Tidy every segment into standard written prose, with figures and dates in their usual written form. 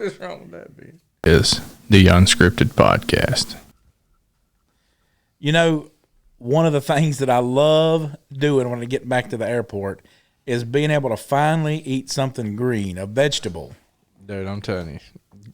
What's wrong with that, B? Is the Unscripted Podcast. You know, one of the things that I love doing when I get back to the airport is being able to finally eat something green, a vegetable. Dude, I'm telling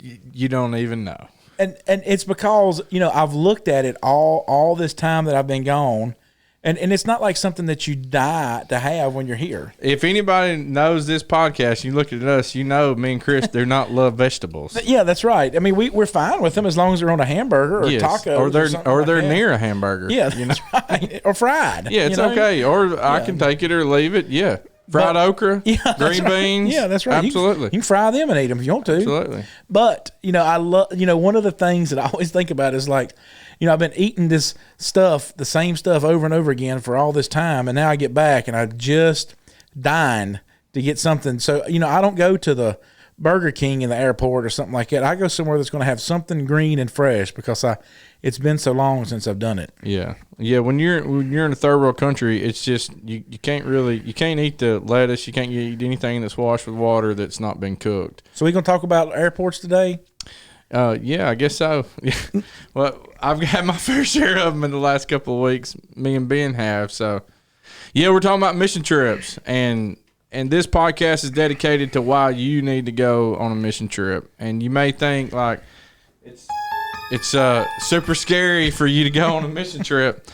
you, you don't even know. And it's because, you know, I've looked at it all this time that I've been gone, and it's not like something that you die to have when you're here. If anybody knows this podcast, you look at us, you know me and Chris do not love vegetables. Yeah, that's right. I mean, we're fine with them as long as they're on a hamburger or Yes. tacos or they're like near a hamburger. Yeah, that's right. Or fried. Yeah, it's you know? okay. Or I can take it or leave it. Yeah. Fried okra, green beans. Yeah, that's right. Absolutely. You can fry them and eat them if you want to. Absolutely. But, you know, I love, you know, one of the things that I always think about is like, you know, I've been eating this stuff, the same stuff over and over again for all this time. And now I get back and I just dying to get something. So, you know, I don't go to the Burger King in the airport or something like that. I go somewhere that's going to have something green and fresh because it's been so long since I've done it. Yeah. Yeah, when you're in a third world country, it's just you can't eat the lettuce, you can't eat anything that's washed with water that's not been cooked. So we're going to talk about airports today? Yeah, I guess so. Well, I've had my fair share of them in the last couple of weeks. Me and Ben have. So, yeah, we're talking about mission trips, and this podcast is dedicated to why you need to go on a mission trip. And you may think like it's super scary for you to go on a mission trip,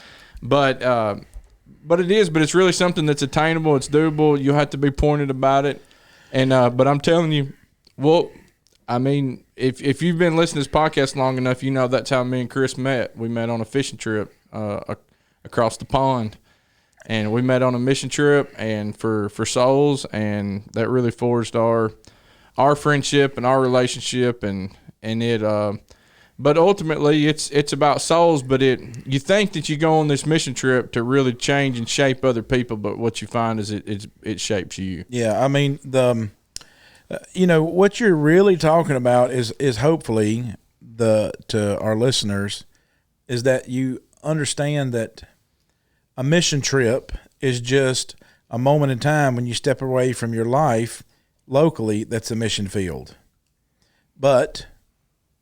but it is. But it's really something that's attainable. It's doable. You have to be pointed about it, and but I'm telling you, well, I mean, if you've been listening to this podcast long enough, you know that's how me and Chris met. We met on a fishing trip across the pond, and we met on a mission trip and for souls, and that really forged our friendship and our relationship, and it. But ultimately, it's about souls. But you think that you go on this mission trip to really change and shape other people, but what you find is it shapes you. Yeah, I mean you know, what you're really talking about is hopefully to our listeners is that you understand that a mission trip is just a moment in time when you step away from your life locally that's a mission field. But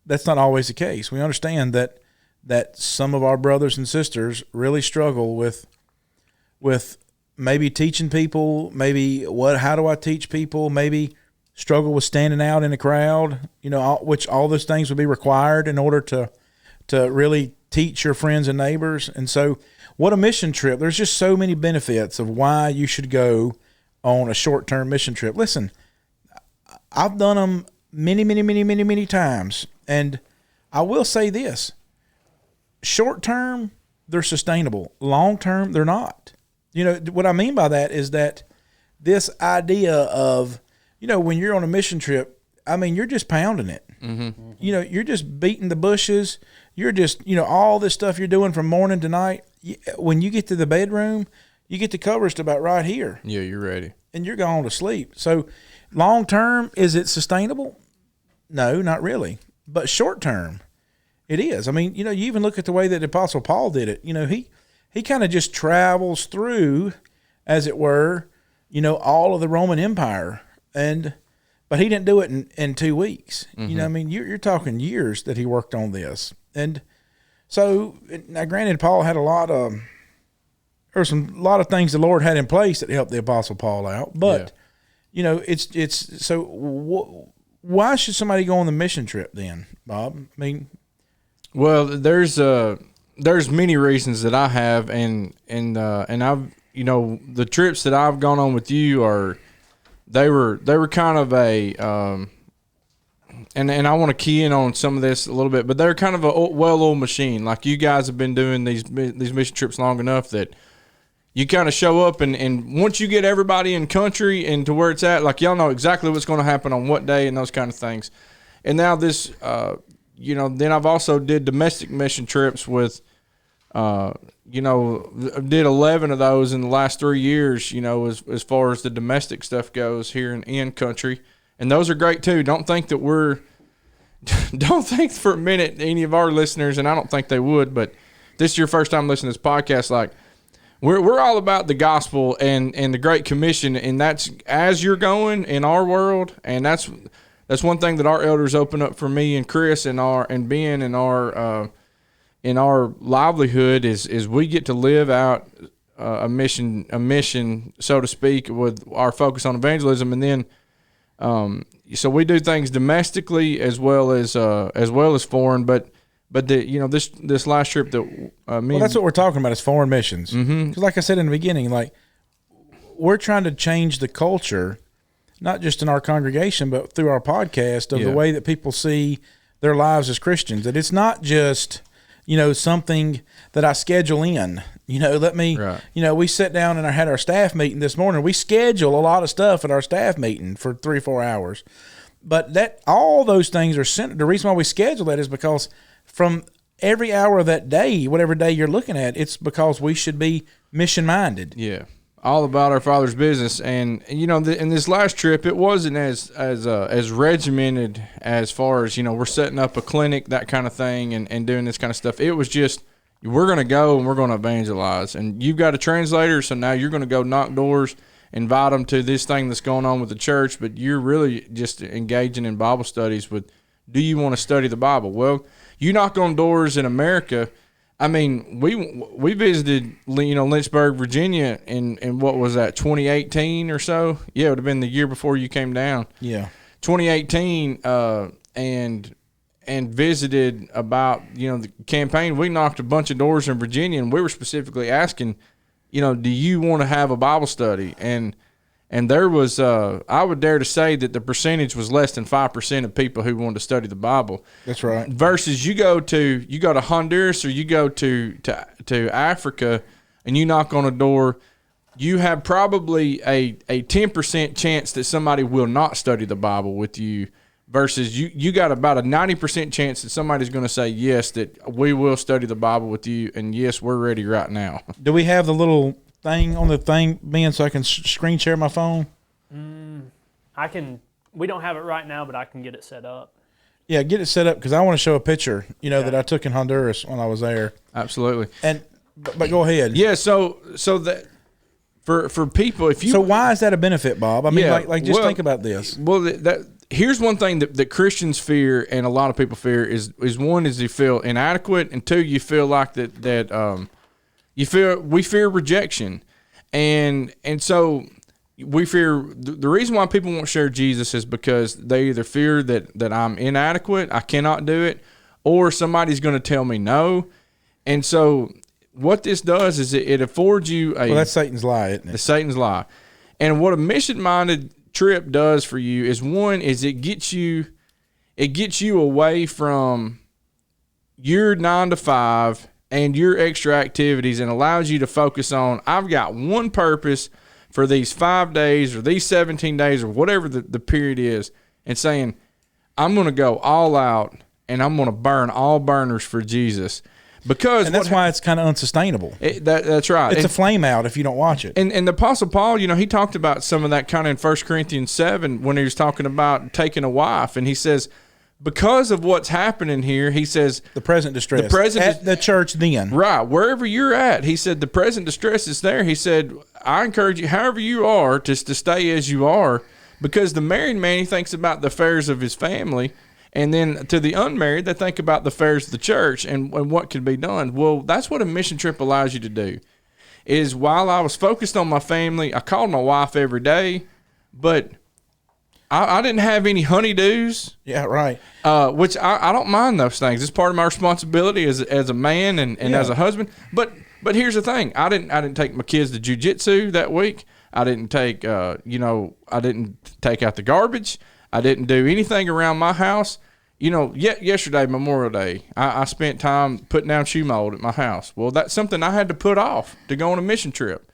that's not always the case. We understand that some of our brothers and sisters really struggle with maybe teaching people, how do I teach people, maybe struggle with standing out in a crowd, you know, which all those things would be required in order to really teach your friends and neighbors. And so what a mission trip, there's just so many benefits of why you should go on a short-term mission trip. Listen, I've done them many times. And I will say this, short-term, they're sustainable. Long-term, they're not. You know, what I mean by that is that this idea of, you know, when you're on a mission trip, I mean, you're just pounding it. Mm-hmm. You know, you're just beating the bushes. You're just, you know, all this stuff you're doing from morning to night. When you get to the bedroom, you get the covers to about right here. Yeah, you're ready. And you're going to sleep. So long term, is it sustainable? No, not really. But short term, it is. I mean, you know, you even look at the way that the Apostle Paul did it. You know, he kind of just travels through, as it were, you know, all of the Roman Empire. But he didn't do it in 2 weeks. Mm-hmm. You know, I mean, you're talking years that he worked on this. And so, now granted, Paul had a lot of things the Lord had in place that helped the Apostle Paul out. But, you know, it's so why should somebody go on the mission trip then, Bob? I mean, well, there's many reasons that I have, and I've, you know, the trips that I've gone on with you they were kind of a and I want to key in on some of this a little bit, but they're kind of a well-oiled machine. Like, you guys have been doing these mission trips long enough that you kind of show up, and once you get everybody in country and to where it's at, like, y'all know exactly what's going to happen on what day and those kind of things. And now this, you know, then I've also did domestic mission trips with, you know, did 11 of those in the last 3 years, you know, as far as the domestic stuff goes here in country. And those are great too. Don't think for a minute, any of our listeners, and I don't think they would, but this is your first time listening to this podcast, like, we're all about the gospel and the Great Commission, and that's as you're going in our world, and that's that's one thing that our elders open up for me and Chris and Ben and our livelihood is we get to live out a mission, so to speak, with our focus on evangelism, and then so we do things domestically as well as foreign, but this last trip that that's what we're talking about is foreign missions. Because like I said in the beginning, like we're trying to change the culture, not just in our congregation, but through our podcast of the way that people see their lives as Christians. That it's not just, something that I schedule in. We sat down and I had our staff meeting this morning. We schedule a lot of stuff at our staff meeting for 3 or 4 hours. But all those things are centered. The reason why we schedule that is because from every hour of that day, whatever day you're looking at, it's because we should be mission-minded. Yeah. All about our Father's business, and in this last trip, it wasn't as regimented as far as we're setting up a clinic, that kind of thing, and doing this kind of stuff. It was just we're going to go and we're going to evangelize, and you've got a translator, so now you're going to go knock doors, invite them to this thing that's going on with the church, but you're really just engaging in Bible studies with, do you want to study the Bible? Well, you knock on doors in America. I mean, we visited, Lynchburg, Virginia in what was that, 2018 or so? Yeah, it would have been the year before you came down. Yeah. 2018, and visited about, the campaign. We knocked a bunch of doors in Virginia, and we were specifically asking, do you want to have a Bible study? And there was, I would dare to say that the percentage was less than 5% of people who wanted to study the Bible. That's right. Versus you go to Honduras or you go to Africa and you knock on a door, you have probably a 10% chance that somebody will not study the Bible with you. Versus you got about a 90% chance that somebody's going to say yes, that we will study the Bible with you, and yes, we're ready right now. Do we have the little thing on the thing, Ben, so I can screen share my phone? I can. We don't have it right now, but I can get it set up. Yeah, get it set up because I want to show a picture, that I took in Honduras when I was there. Absolutely. But go ahead. Yeah. So that for people, if you. So why is that a benefit, Bob? I mean, just think about this. Well, here's one thing that Christians fear, and a lot of people fear is one is you feel inadequate, and two, you feel like that we fear rejection, and so we fear the reason why people won't share Jesus is because they either fear that I'm inadequate, I cannot do it, or somebody's going to tell me no, and so what this does is it affords you that's Satan's lie, isn't it? It's Satan's lie, and what a mission-minded trip does for you is it gets you away from your 9 to 5 and your extra activities and allows you to focus on, I've got one purpose for these 5 days or these 17 days or whatever the period is, and saying, I'm going to go all out and I'm going to burn all burners for Jesus. And that's why it's kind of unsustainable. That's right. It's a flame out if you don't watch it. And the Apostle Paul, he talked about some of that kind of in 1 Corinthians 7 when he was talking about taking a wife. And he says, because of what's happening here, he says... The present distress. At the church then. Right. Wherever you're at, he said, the present distress is there. He said, I encourage you, however you are, to stay as you are. Because the married man, he thinks about the affairs of his family. And then to the unmarried, they think about the affairs of the church and what can be done. Well, that's what a mission trip allows you to do. Is while I was focused on my family, I called my wife every day, but I didn't have any honeydews. Yeah, right. Which I don't mind those things. It's part of my responsibility as a man and as a husband. But here's the thing: I didn't take my kids to jiu-jitsu that week. I didn't take I didn't take out the garbage. I didn't do anything around my house. Yesterday, Memorial Day, I spent time putting down shoe mold at my house. Well, that's something I had to put off to go on a mission trip.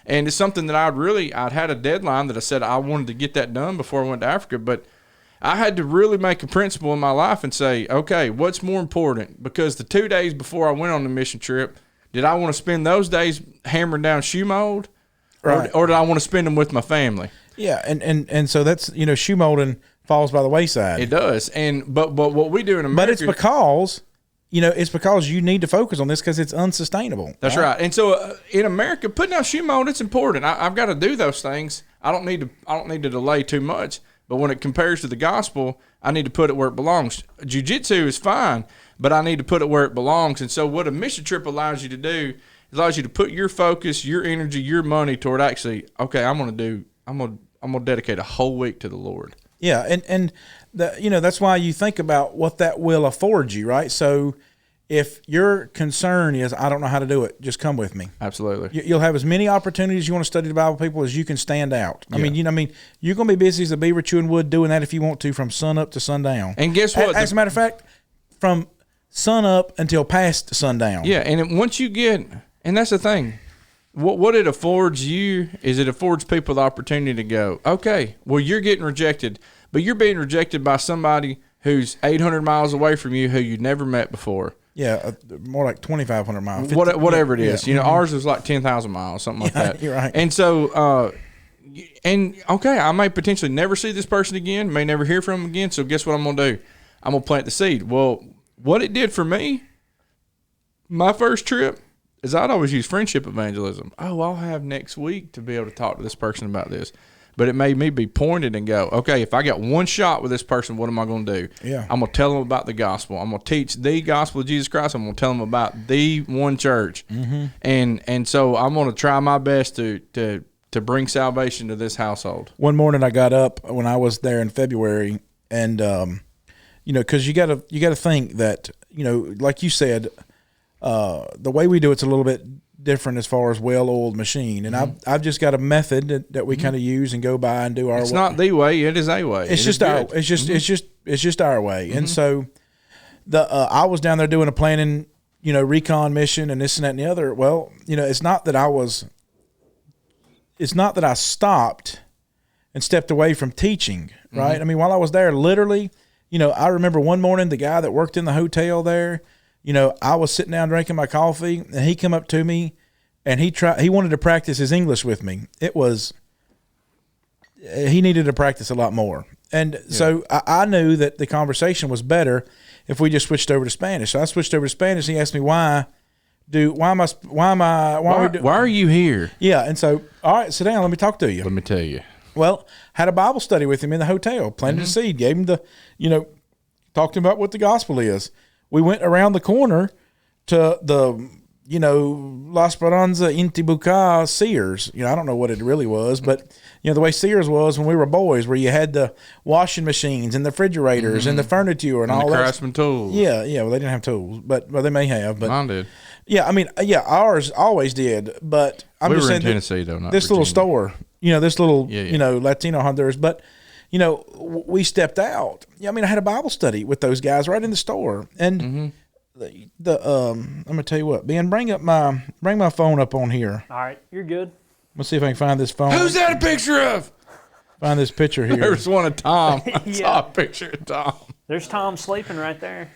And it's something that I'd had a deadline that I said I wanted to get that done before I went to Africa. But I had to really make a principle in my life and say, okay, what's more important? Because the 2 days before I went on the mission trip, did I want to spend those days hammering down shoe mold? Right. Or did I want to spend them with my family? Yeah, and so that's, shoe molding falls by the wayside. It does. But what we do in America... But it's because you need to focus on this because it's unsustainable. That's right. And so in America, putting out shoe mold, it's important. I've got to do those things. I don't need to delay too much. But when it compares to the gospel, I need to put it where it belongs. Jiu-jitsu is fine, but I need to put it where it belongs. And so what a mission trip allows you to do, it allows you to put your focus, your energy, your money toward actually, okay, I'm gonna dedicate a whole week to the Lord. Yeah, and that's why you think about what that will afford you, right? So if your concern is, I don't know how to do it, just come with me. Absolutely. You'll have as many opportunities you want to study the Bible, people, as you can stand out. I mean, you're going to be busy as a beaver chewing wood doing that if you want to from sun up to sundown. And guess what? As a matter of fact, from sun up until past sundown. Yeah, and once you get, and that's the thing, what it affords you is it affords people the opportunity to go, okay, well, you're getting rejected, but you're being rejected by somebody who's 800 miles away from you who you'd never met before. Yeah, more like 2,500 miles. Whatever it is. Yeah. Ours is like 10,000 miles, something like that. You're right. And so, okay, I may potentially never see this person again, may never hear from them again, so guess what I'm going to do? I'm going to plant the seed. Well, what it did for me, my first trip, is I'd always use friendship evangelism. Oh, I'll have next week to be able to talk to this person about this. But it made me be pointed and go, okay, if I got one shot with this person, what am I going to do? Yeah. I'm going to tell them about the gospel. I'm going to teach the gospel of Jesus Christ. I'm going to tell them about the one church. Mm-hmm. And so I'm going to try my best to bring salvation to this household. One morning I got up when I was there in February, and because you got to think that, like you said, the way we do it's a little bit different as far as well-oiled machine, and I've just got a method that we kind of use and go by and do our. It's not the way; it is a way. It's just our. It's just our way, and so I was down there doing a planning, recon mission and this and that and the other. Well, it's not that I stopped and stepped away from teaching, right? I mean, while I was there, literally, I remember one morning the guy that worked in the hotel there. I was sitting down drinking my coffee, and he come up to me, and he wanted to practice his English with me. He needed to practice a lot more. And so I knew that the conversation was better if we just switched over to Spanish. So I switched over to Spanish. He asked me why are you here? Yeah. And so, all right, sit down. Let me talk to you. Let me tell you. Well, had a Bible study with him in the hotel, planted a seed, gave him talked to him about what the gospel is. We went around the corner to the, La Esperanza Intibucá Sears. I don't know what it really was, but, the way Sears was when we were boys, where you had the washing machines and the refrigerators and the furniture and all the that. Craftsman tools. Yeah. Well, they didn't have tools, but they may have. But mine did. Yeah, I mean, ours always did. But I'm just saying, in Tennessee, though, not this Virginia. little store, this little, Latino Honduras, but. We stepped out. Yeah, I mean, I had a Bible study with those guys right in the store, and I'm gonna tell you what, Ben, bring my phone up on here. All right, you're good. Let's see if I can find this phone. Who's that a picture of? Find this picture here. There's one of Tom. I Yeah. saw a picture of Tom. There's Tom sleeping right there.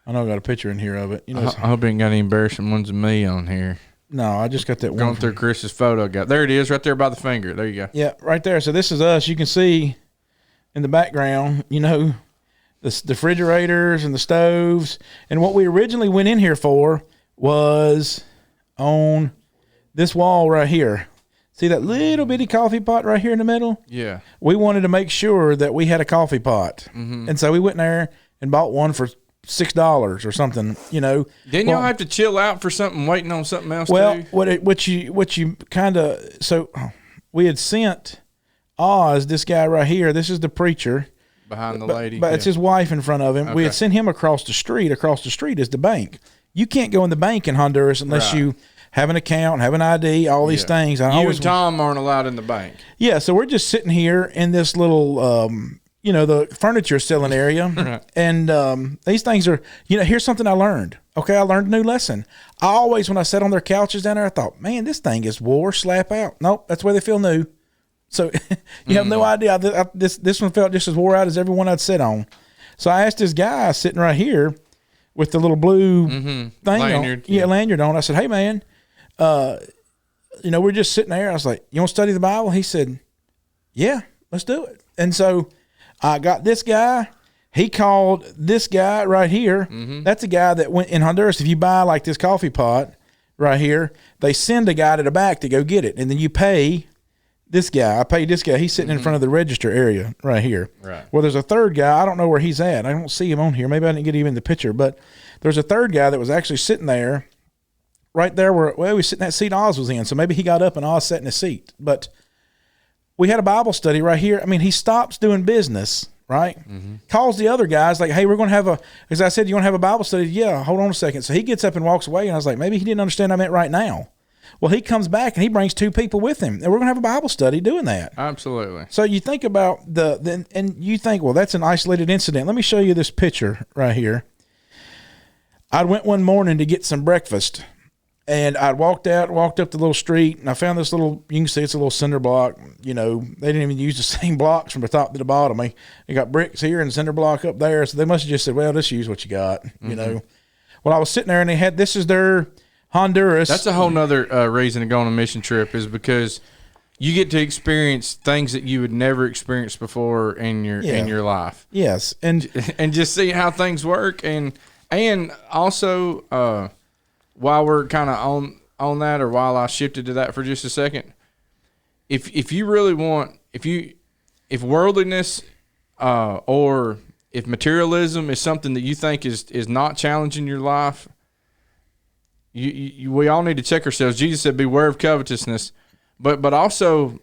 I know I got a picture in here of it. I hope you ain't got any embarrassing ones of me on here. No, I just got that Going one. through Chris's photo. There it is, right there by the finger. There you go. Yeah, right there. So this is us. You can see in the background, the refrigerators and the stoves. And what we originally went in here for was on this wall right here. See that little bitty coffee pot right here in the middle? Yeah. We wanted to make sure that we had a coffee pot. And so we went in there and bought one for $6 or something, Didn't y'all have to chill out for something, waiting on something else Well, too? what you kind of, so we had sent Oz, this guy right here, this is the preacher. Behind the lady. But it's his wife in front of him. We had sent him across the street. Across the street is the bank. You can't go in the bank in Honduras unless you have an account, have an ID, all these things. You and Tom aren't allowed in the bank. Yeah, so we're just sitting here in this little, the furniture selling area. Right. And these things are, here's something I learned. Okay, I learned a new lesson. I always, when I sat on their couches down there, I thought, man, this thing is wore, slap out. Nope, that's where they feel new. So you have no idea. This one felt just as wore out as every one I'd sit on. So I asked this guy sitting right here with the little blue thing lanyard, on. Lanyard on. I said, hey, man, we're just sitting there. I was like, you want to study the Bible? He said, yeah, let's do it. And so I got this guy. He called this guy right here. That's a guy that went in Honduras. If you buy like this coffee pot right here, they send a guy to the back to go get it. And then you pay this guy. I paid this guy. He's sitting in front of the register area right here. Right. Well, there's a third guy. I don't know where he's at. I don't see him on here. Maybe I didn't get him in the picture. But there's a third guy that was actually sitting there, right there where he was sitting in that seat Oz was in. So maybe he got up and Oz sat in his seat. But we had a Bible study right here. I mean, he stops doing business, right? Calls the other guys like, hey, we're going to have as I said, you want to have a Bible study? Yeah, hold on a second. So he gets up and walks away. And I was like, maybe he didn't understand I meant right now. Well, he comes back and he brings 2 people with him, and we're going to have a Bible study doing that. Absolutely. So you think about and you think, well, that's an isolated incident. Let me show you this picture right here. I went one morning to get some breakfast, and I walked up the little street, and I found this little, you can see it's a little cinder block. You know, they didn't even use the same blocks from the top to the bottom. They got bricks here and cinder block up there, so they must have just said, well, just use what you got, you know. Well, I was sitting there, and they had, this is their Honduras. That's a whole nother reason to go on a mission trip, is because you get to experience things that you would never experience before in your life. Yes, and just see how things work, and also while we're kind of on that, or while I shifted to that for just a second, if you really want, if worldliness or if materialism is something that you think is not challenging your life, we all need to check ourselves. Jesus said, "Beware of covetousness," but also,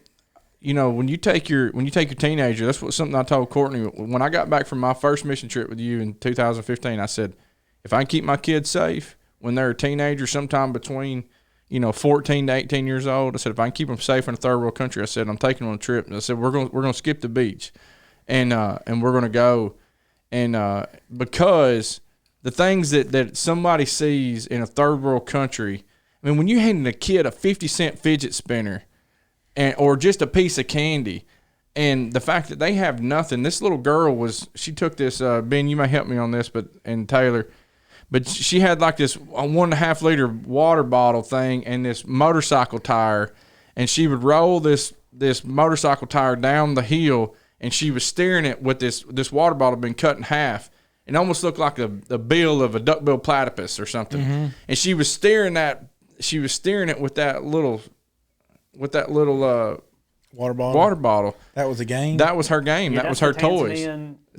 you know, when you take your teenager, that's something I told Courtney when I got back from my first mission trip with you in 2015. I said, if I can keep my kids safe when they're a teenager, sometime between 14 to 18 years old, I said, if I can keep them safe in a third world country, I said, I'm taking them on a trip. And I said, we're going to skip the beach, and we're going to go, and because the things that somebody sees in a third world country, I mean, when you hand a kid a 50-cent fidget spinner, or just a piece of candy, and the fact that they have nothing. This little girl she took this, Ben, you may help me on this, and Taylor, but she had like this 1.5 liter water bottle thing and this motorcycle tire, and she would roll this motorcycle tire down the hill, and she was steering it with this water bottle being cut in half. It almost looked like the bill of a duckbill platypus or something. And she was steering it with that little water bottle. That was a game. That was her game. Yeah, that was her toys.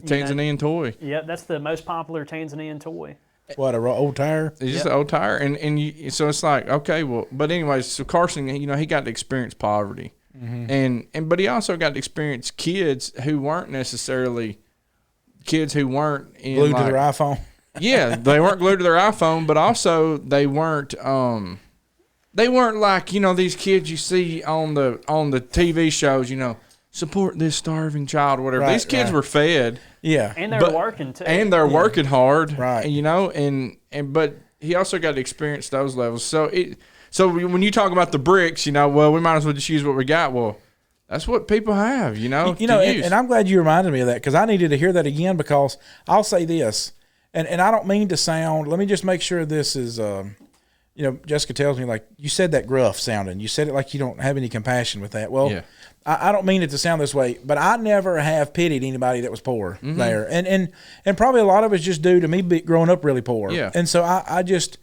Tanzanian toy. Yeah, that's the most popular Tanzanian toy. What, an old tire? It's just an old tire, so it's like, okay, well, but anyways, so Carson, he got to experience poverty, but he also got to experience kids who weren't necessarily kids who weren't glued to their iPhone. Yeah, they weren't glued to their iPhone, but also they weren't like, these kids you see on the TV shows, support this starving child or whatever. Right, these kids were fed. Yeah. And they're working too. And they're working hard. Right. But he also got to experience those levels. So when you talk about the bricks, well, we might as well just use what we got. Well, that's what people have, and I'm glad you reminded me of that, because I needed to hear that again, because I'll say this, and I don't mean to sound, let me just make sure this is, Jessica tells me, like, you said that gruff sounding. You said it like you don't have any compassion with that. Well, yeah. I don't mean it to sound this way, but I never have pitied anybody that was poor there. And probably a lot of it's just due to me growing up really poor. Yeah. And so I just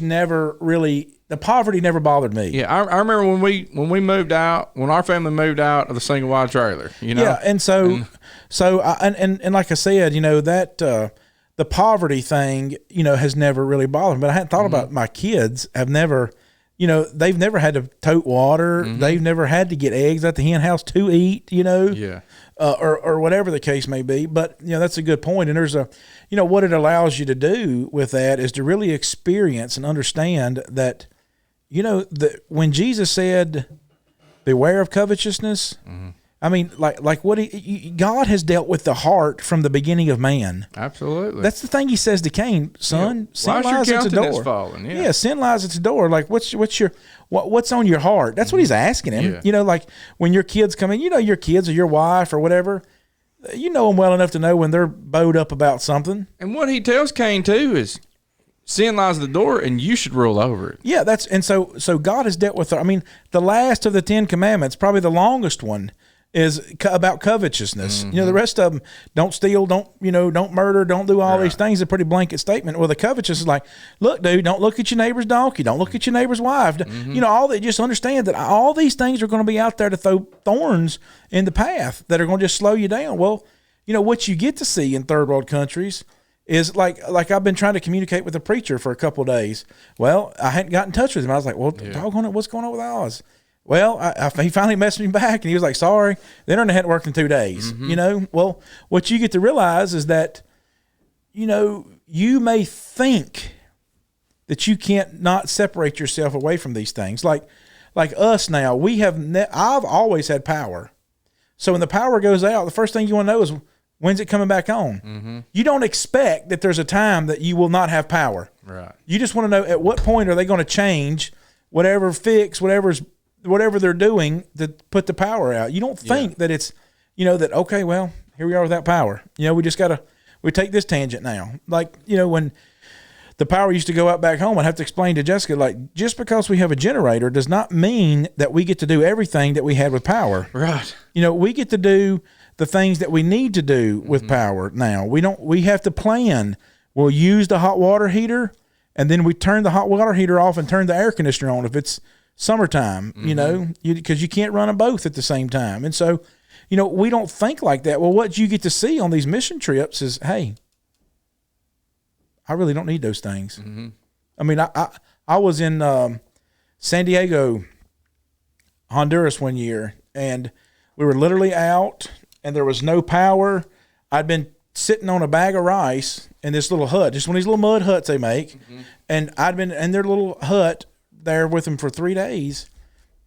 never really, the poverty never bothered me. Yeah, I remember when we moved out, when our family moved out of the single wide trailer, Yeah, and so like I said, that the poverty thing, has never really bothered me. But I hadn't thought about my kids have never, they've never had to tote water. They've never had to get eggs at the hen house to eat, Yeah. Or whatever the case may be. But, that's a good point. And there's what it allows you to do with that is to really experience and understand that, when Jesus said, beware of covetousness, I mean, like what God has dealt with the heart from the beginning of man. Absolutely. That's the thing he says to Cain, son. Sin lies at the door. Falling? Yeah, sin lies at the door. Like, what's on your heart? That's what he's asking him. Yeah. Like when your kids come in, your kids or your wife or whatever, you know them well enough to know when they're bowed up about something. And what he tells Cain too is, sin lies at the door, and you should rule over it. Yeah, so God has dealt with. I mean, the last of the 10 Commandments, probably the longest one. about covetousness. You know, the rest of them, don't steal, don't murder, don't do all these things. A pretty blanket statement. Well, the covetous is like, look, dude, don't look at your neighbor's donkey, don't look at your neighbor's wife. You know, all they just understand that all these things are going to be out there to throw thorns in the path that are going to just slow you down. Well, you know, what you get to see in third world countries is like I've been trying to communicate with a preacher for a couple of days. Well, I hadn't got in touch with him. I was like, well, doggone it, what's going on with Oz? Well, he finally messaged me back, and he was like, sorry, the internet hadn't worked in 2 days. You know, well, what you get to realize is that, you know, you may think that you can't not separate yourself away from these things. Like us now, I've always had power. So when the power goes out, the first thing you want to know is, when's it coming back on? You don't expect that there's a time that you will not have power. Right. You just want to know, at what point are they going to change whatever they're doing to put the power out. You don't think that it's, you know, that, okay, well, here we are without power. You know, we take this tangent now. Like, you know, when the power used to go out back home, I'd have to explain to Jessica, like, just because we have a generator does not mean that we get to do everything that we had with power. Right. You know, we get to do the things that we need to do with power now. We have to plan. We'll use the hot water heater, and then we turn the hot water heater off and turn the air conditioner on if it's summertime, you know, because you can't run them both at the same time. And so, you know, we don't think like that. Well, what you get to see on these mission trips is, hey, I really don't need those things. I mean, I was in San Diego, Honduras one year, and we were literally out, and there was no power. I'd been sitting on a bag of rice in this little hut, just one of these little mud huts they make, and I'd been in their little hut there with them for 3 days.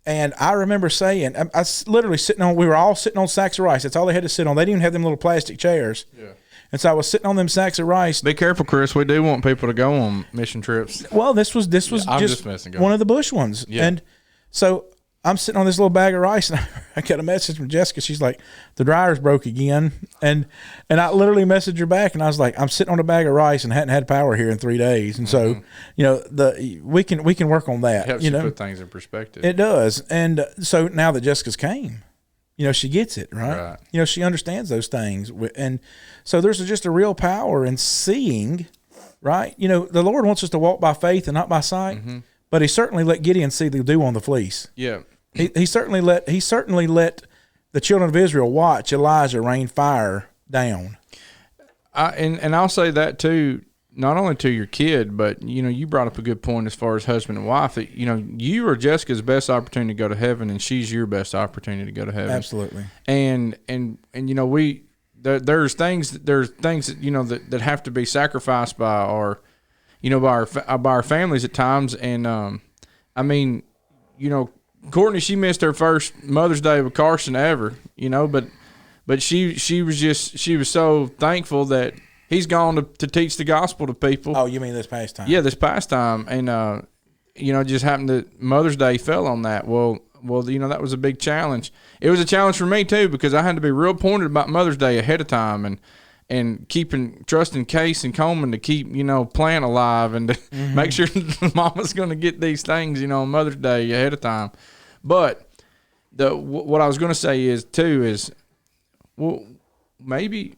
And I remember saying, I was literally we were all sitting on sacks of rice. That's all they had to sit on. They didn't even have them little plastic chairs. Yeah. And so I was sitting on them sacks of rice. Be careful, Chris. We do want people to go on mission trips. Well, this was just one of the bush ones. Yeah. And so I'm sitting on this little bag of rice, and I got a message from Jessica. She's like, the dryer's broke again. And I literally messaged her back, and I was like, I'm sitting on a bag of rice and hadn't had power here in 3 days. And so, you know, we can work on that. It helps you know? Put things in perspective. It does. And so now that Jessica's came, you know, she gets it, right? You know, she understands those things. And so there's just a real power in seeing, right? You know, the Lord wants us to walk by faith and not by sight, but he certainly let Gideon see the dew on the fleece. Yeah. He certainly let the children of Israel watch Elijah rain fire down. And I'll say that too, not only to your kid, but you know, you brought up a good point as far as husband and wife. That you know, you are Jessica's best opportunity to go to heaven, and she's your best opportunity to go to heaven. Absolutely. And you know, there's things that you know that have to be sacrificed by our families at times. And I mean, you know, Courtney, she missed her first Mother's Day with Carson ever, you know, but she was so thankful that he's gone to teach the gospel to people. Oh, you mean this past time? Yeah, this past time. And, you know, it just happened that Mother's Day fell on that. Well, you know, that was a big challenge. It was a challenge for me too, because I had to be real pointed about Mother's Day ahead of time and trusting Case and Coleman to keep, you know, plant alive and to make sure Mama's going to get these things, you know, on Mother's Day ahead of time. But what I was going to say is, well, maybe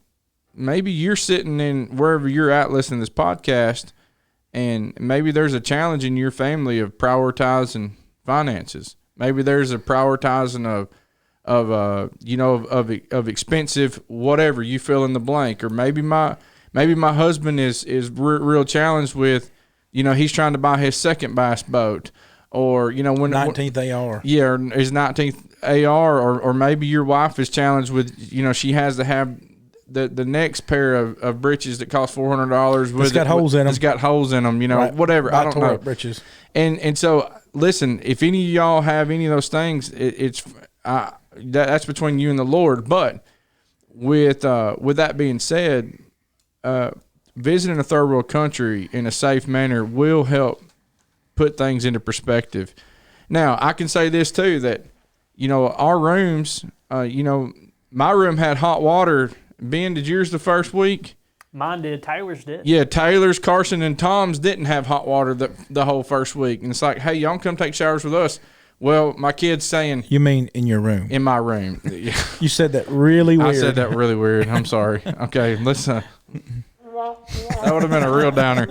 you're sitting in wherever you're at listening to this podcast, and maybe there's a challenge in your family of prioritizing finances. Maybe there's a prioritizing of expensive whatever, you fill in the blank. Or maybe my husband is real challenged with, you know, he's trying to buy his second bass boat. Or, you know, when 19th AR. Yeah, or his 19th AR, or maybe your wife is challenged with, you know, she has to have the next pair of breeches that cost $400. It's got holes in them. It's got holes in them, you know, right. Whatever. I don't know. Breeches. And so, listen, if any of y'all have any of those things, that's between you and the Lord. But with that being said, visiting a third world country in a safe manner will help put things into perspective. Now, I can say this too, that, you know, our rooms, you know, my room had hot water. Ben, did yours the first week? Mine did. Taylor's did. Yeah, Taylor's, Carson, and Tom's didn't have hot water the whole first week. And it's like, hey, y'all come take showers with us. Well, my kid's saying You mean in your room? in my room. You said that really weird. I said that really weird. I'm sorry. Okay, listen. That would have been a real downer.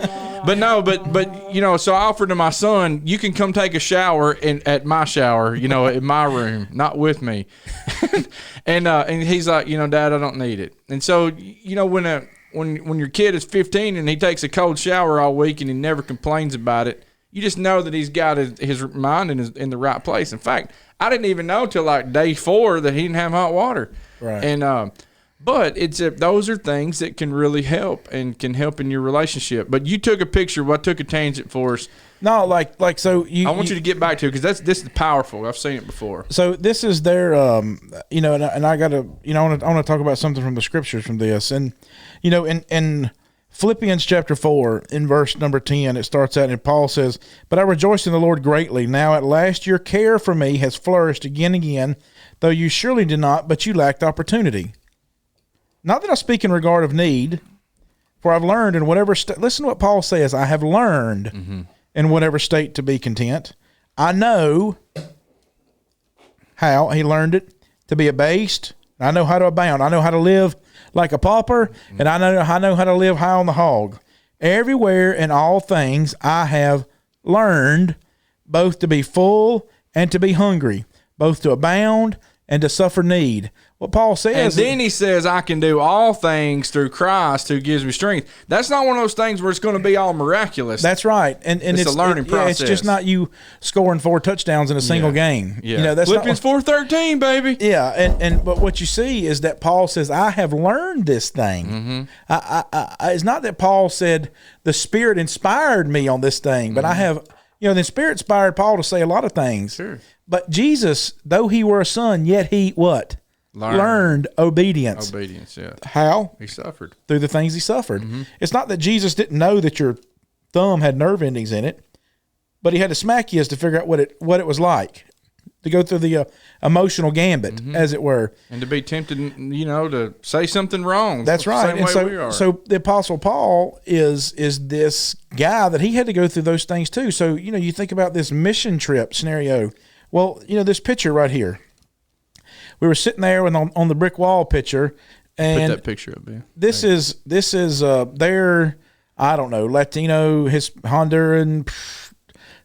But no, but you know, so I offered to my son, you can come take a shower at my shower, you know, in my room, not with me. and he's like, you know, Dad, I don't need it. And so, you know, when your kid is 15 and he takes a cold shower all week and he never complains about it, you just know that he's got his mind in the right place. In fact, I didn't even know till like day 4 that he didn't have hot water. Right. And but those are things that can really help and can help in your relationship. But you took a picture. Well, I took a tangent for us. No, like so. I want you to get back to it because this is powerful. I've seen it before. So this is their, you know, and I gotta, you know, I want to talk about something from the scriptures from this, and you know, in Philippians chapter 4, in verse number 10, it starts out and Paul says, "But I rejoice in the Lord greatly. Now at last your care for me has flourished again, though you surely did not, but you lacked opportunity. Not that I speak in regard of need, for I've learned in whatever state." Listen to what Paul says. I have learned in whatever state to be content. I know how he learned it, to be abased. I know how to abound. I know how to live like a pauper, and I know how to live high on the hog. Everywhere in all things I have learned both to be full and to be hungry, both to abound and to suffer need. What Paul says. And then he says, I can do all things through Christ who gives me strength. That's not one of those things where it's going to be all miraculous. That's right. And it's a learning process. It's just not you scoring 4 touchdowns in a single game. Yeah. You know, that's Philippians 4:13, baby. Yeah, but what you see is that Paul says, I have learned this thing. It's not that Paul said the Spirit inspired me on this thing, but I have, you know, the Spirit inspired Paul to say a lot of things. Sure. But Jesus, though he were a son, yet he what? Learned obedience. Obedience, yeah. How? He suffered. Through the things he suffered. It's not that Jesus didn't know that your thumb had nerve endings in it, but he had to smack you to figure out what it was like, to go through the emotional gambit, as it were. And to be tempted, you know, to say something wrong. That's right. Same And way we are. so the Apostle Paul is this guy that he had to go through those things too. So, you know, you think about this mission trip scenario. Well, you know, this picture right here. We were sitting there on the brick wall picture, and put that picture up there. This is their, I don't know, Latino, Honduran,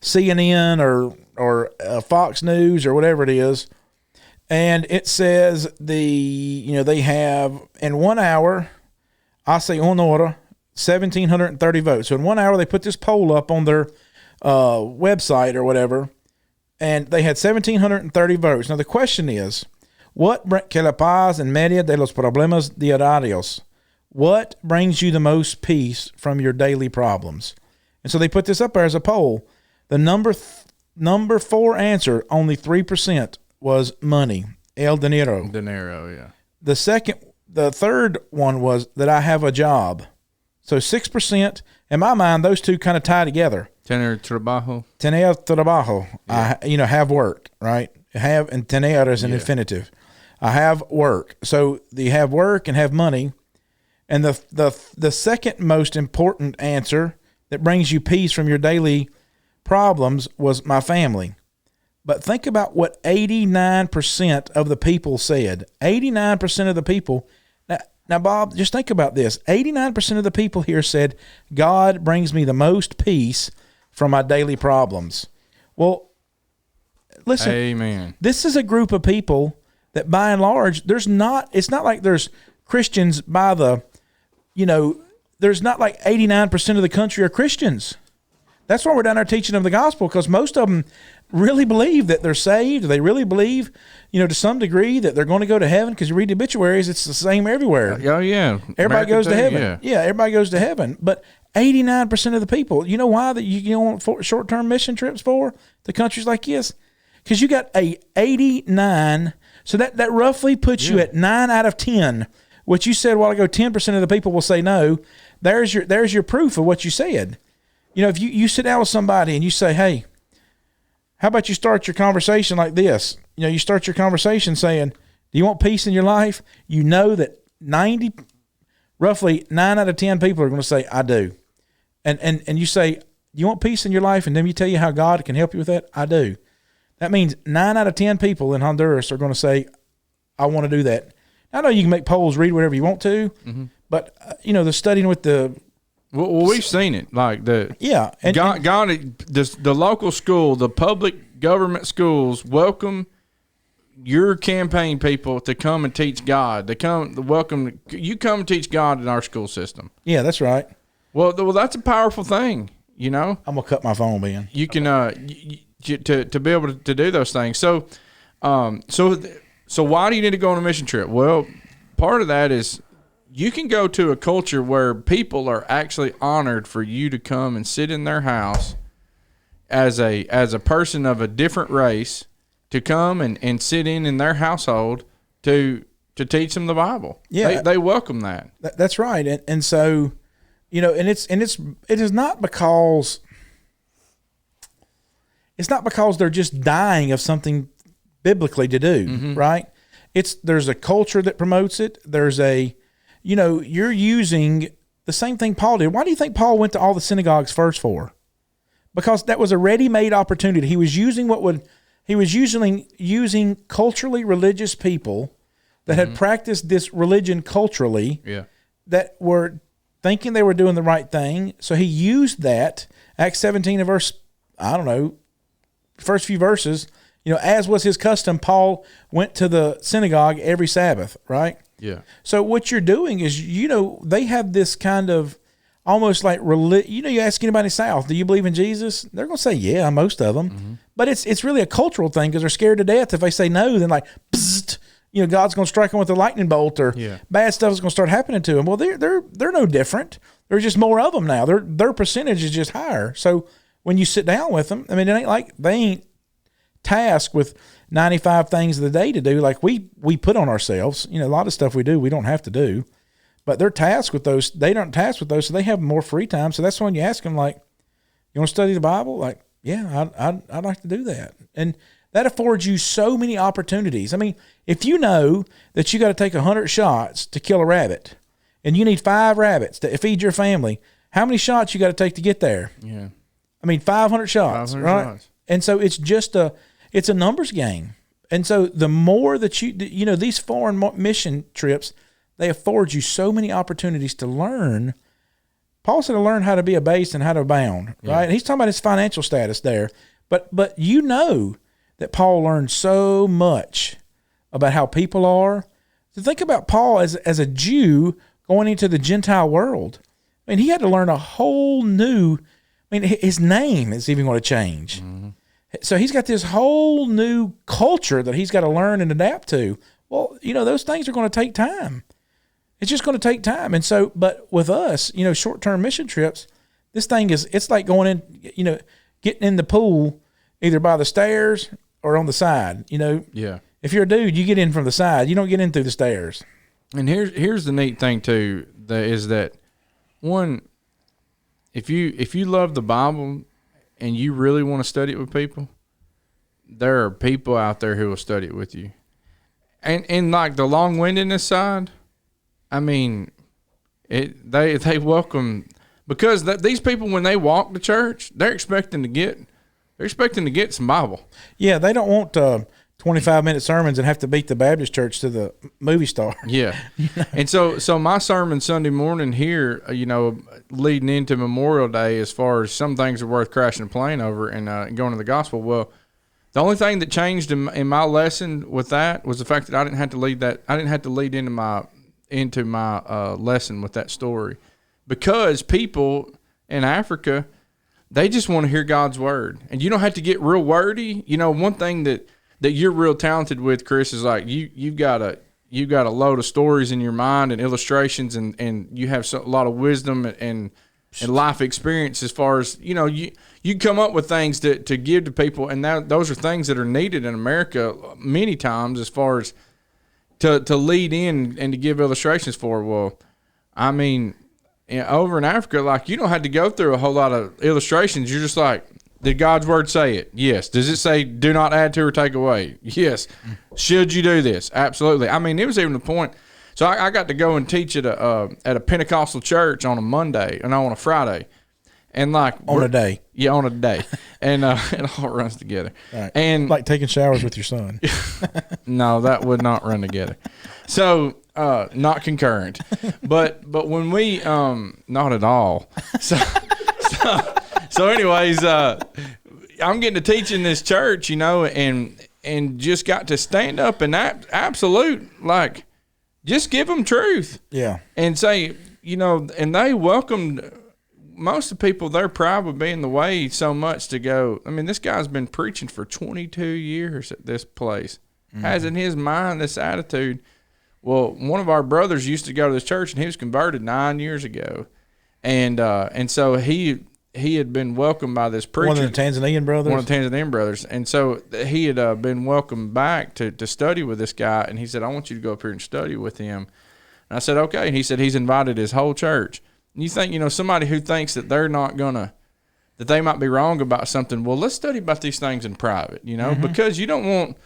CNN or Fox News or whatever it is, and it says they have in 1 hour, hace una hora, 1,730 votes. So in 1 hour they put this poll up on their website or whatever, and they had 1,730 votes. Now the question is, que la paz en medio de los problemas diarios? What brings you the most peace from your daily problems? And so they put this up there as a poll. The number 4 answer, only 3%, was money, el dinero. Dinero, yeah. The third one was that I have a job. So 6%. In my mind, those two kind of tie together. Tener trabajo. Tener trabajo. Yeah. Have work, right? Have, and tener is an infinitive. I have work. So you have work and have money. And the second most important answer that brings you peace from your daily problems was my family. But think about what 89% of the people said. 89% of the people. Now, Bob, just think about this. 89% of the people here said, God brings me the most peace from my daily problems. Well, listen. Amen. This is a group of people that by and large, it's not like there's Christians there's not like 89% of the country are Christians. That's why we're down there teaching them the gospel, because most of them really believe that they're saved. They really believe, to some degree, that they're going to go to heaven, because you read the obituaries, it's the same everywhere. Oh, yeah. Everybody goes to heaven. Yeah, everybody goes to heaven. But 89% of the people, you know why that you want short-term mission trips for to countries like this? Because you got a 89, so that roughly puts you at 9 out of 10. What you said a while ago, 10% of the people will say no. There's your proof of what you said. If you sit down with somebody and you say, hey, how about you start your conversation like this? You start your conversation saying, do you want peace in your life? You know that roughly 9 out of 10 people are going to say, I do. And you say, do you want peace in your life? And then you tell you how God can help you with that? I do. That means 9 out of 10 people in Honduras are going to say, I want to do that. I know you can make polls read whatever you want to, but, the studying with the Well, we've seen it. Like the the local school, the public government schools welcome your campaign people to come and teach God. They come and teach God in our school system. Yeah, that's right. Well, that's a powerful thing. I'm gonna cut my phone, Ben. You can to be able to do those things. So why do you need to go on a mission trip? Well, part of that is you can go to a culture where people are actually honored for you to come and sit in their house as a person of a different race, to come and sit in their household to teach them the Bible. Yeah, they welcome that. That's right, and so it is not because they're just dying of something biblically to do, right? There's a culture that promotes it. There's you're using the same thing Paul did. Why do you think Paul went to all the synagogues first for? Because that was a ready-made opportunity. He was using using culturally religious people that had practiced this religion culturally, that were thinking they were doing the right thing. So he used that. Acts 17 and verse, first few verses, as was his custom, Paul went to the synagogue every Sabbath, right? Yeah. So what you're doing is, they have this kind of almost like, you ask anybody in the South, do you believe in Jesus? They're going to say, yeah, most of them. But it's really a cultural thing, because they're scared to death. If they say no, then like, psst, God's going to strike them with a lightning bolt, or bad stuff is going to start happening to them. Well, they're no different. There's just more of them now. Their percentage is just higher. So when you sit down with them, it ain't like they ain't tasked with 95 things of the day to do like we put on ourselves. A lot of stuff we do, we don't have to do, but they're tasked with those. They don't tasked with those, so they have more free time. So that's when you ask them, like, you want to study the Bible? Like, yeah, I'd like to do that. And that affords you so many opportunities. If you know that you got to take 100 shots to kill a rabbit, and you need 5 rabbits to feed your family, how many shots you got to take to get there? Yeah. 500 shots, 500 right? shots. And so it's just it's a numbers game. And so the more that these foreign mission trips, they afford you so many opportunities to learn. Paul said to learn how to be abased and how to abound, right? And he's talking about his financial status there. But that Paul learned so much about how people are. So think about Paul as a Jew going into the Gentile world. He had to learn a whole new, his name is even going to change. So he's got this whole new culture that he's got to learn and adapt to. Well, those things are going to take time. It's just going to take time. And so, but with us, short-term mission trips, this thing it's like going in, getting in the pool either by the stairs or on the side, Yeah. If you're a dude, you get in from the side. You don't get in through the stairs. And here's the neat thing too, is that one, if you love the Bible and you really want to study it with people, there are people out there who will study it with you. And like the long-windedness side, they welcome, because these people, when they walk to church, they're expecting to get some Bible. Yeah, they don't want 25-minute sermons and have to beat the Baptist church to the movie star. Yeah. And so my sermon Sunday morning here, leading into Memorial Day, as far as some things are worth crashing a plane over and going to the gospel. Well, the only thing that changed in my lesson with that was the fact that I didn't have to lead that. I didn't have to lead into my lesson with that story, because people in Africa, they just want to hear God's word, and you don't have to get real wordy. One thing that you're real talented with, Chris, is like you've got a load of stories in your mind and illustrations, and you have a lot of wisdom and life experience, as far as you come up with things to give to people, and those are things that are needed in America many times, as far as to lead in and to give illustrations for. Well, over in Africa, like, you don't have to go through a whole lot of illustrations. You're just like, did God's word say it? Yes. Does it say do not add to or take away? Yes. Should you do this? Absolutely. It was even the point. So I got to go and teach at a Pentecostal church on a Monday and on a Friday. And like On a day. Yeah, on a day. And it all runs together. Right. And Like taking showers with your son. no, that would not run together. So not concurrent. But when we not at all. So anyways, I'm getting to teach in this church, and just got to stand up and absolute, like, just give them truth. Yeah. And say, and they welcomed most of the people. They're proud of being the way so much to go. I mean, this guy's been preaching for 22 years at this place. Has in his mind this attitude. Well, one of our brothers used to go to this church, and he was converted 9 years ago. And so he had been welcomed by this preacher. One of the Tanzanian brothers? One of the Tanzanian brothers. And so he had been welcomed back to study with this guy. And he said, I want you to go up here and study with him. And I said, okay. And he said he's invited his whole church. And you think, somebody who thinks that they're not going to, that they might be wrong about something, well, let's study about these things in private, because you don't want.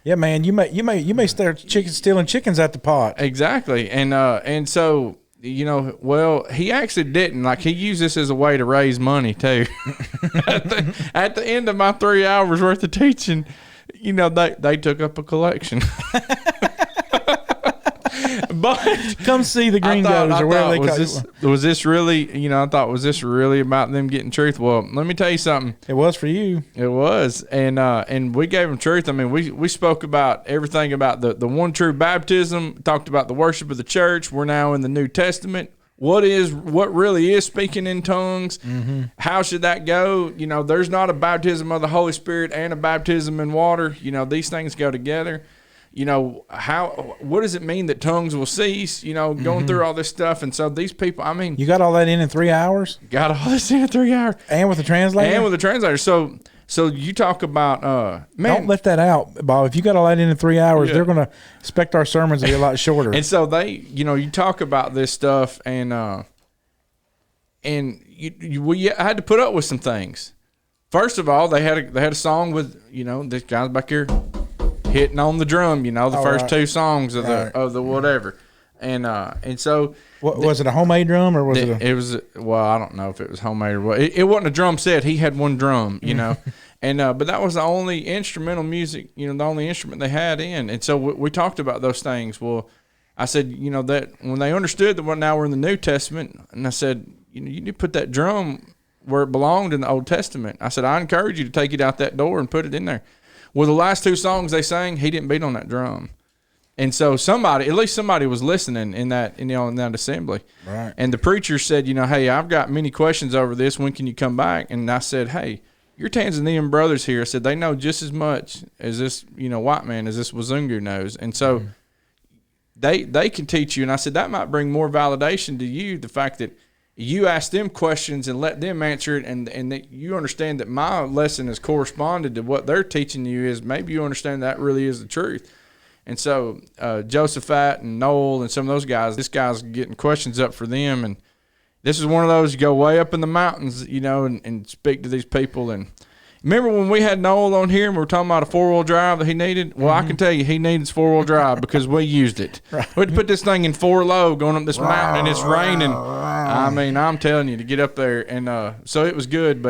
Yeah, man, you may start stealing chickens at the pot. Exactly. And so, well, he actually didn't. Like, he used this as a way to raise money, too. At the end of my 3 hours worth of teaching, they took up a collection. But come see the Gringos or whatever they call it. Was this really, I thought, was this really about them getting truth? Well, let me tell you something. It was for you. It was. And we gave them truth. I mean, we spoke about everything about the one true baptism, talked about the worship of the church. We're now in the New Testament. What really is speaking in tongues? Mm-hmm. How should that go? There's not a baptism of the Holy Spirit and a baptism in water. These things go together. What does it mean that tongues will cease? Going through all this stuff. And so these people, I mean, you got all that in 3 hours? Got all this in 3 hours. And with the translator? So you talk about, man. Don't let that out, Bob. If you got all that in 3 hours, they're going to expect our sermons to be a lot shorter. And so you talk about this stuff, and we had to put up with some things. First of all, they had a song with, this guy's back here hitting on the drum, the first two songs of the whatever. And so was it a homemade drum or was it it was, well, I don't know if it was homemade or what. It wasn't a drum set. He had one drum, and but that was the only instrumental music, the only instrument they had in. And so we talked about those things. Well, I said, that when they understood that now we're in the New Testament, and I said, you need to put that drum where it belonged in the Old Testament. I said, I encourage you to take it out that door and put it in there. Well, the last two songs they sang, he didn't beat on that drum. And so at least somebody was listening in that assembly. Right. And the preacher said, hey, I've got many questions over this. When can you come back? And I said, hey, your Tanzanian brothers here, I said, they know just as much as this, white man as this Wazungu knows. And so they can teach you. And I said, that might bring more validation to you, the fact that you ask them questions and let them answer it, and that you understand that my lesson has corresponded to what they're teaching you. Is maybe you understand that really is the truth. And so Josephat and Noel and some of those guys, this guy's getting questions up for them, and this is one of those, you go way up in the mountains, and speak to these people. And remember when we had Noel on here and we were talking about a 4-wheel drive that he needed? Well, I can tell you he needs 4-wheel drive because we used it. Right. We had to put this thing in 4 low going up this mountain, and it's raining. I mean, I'm telling you, to get up there. And so it was good.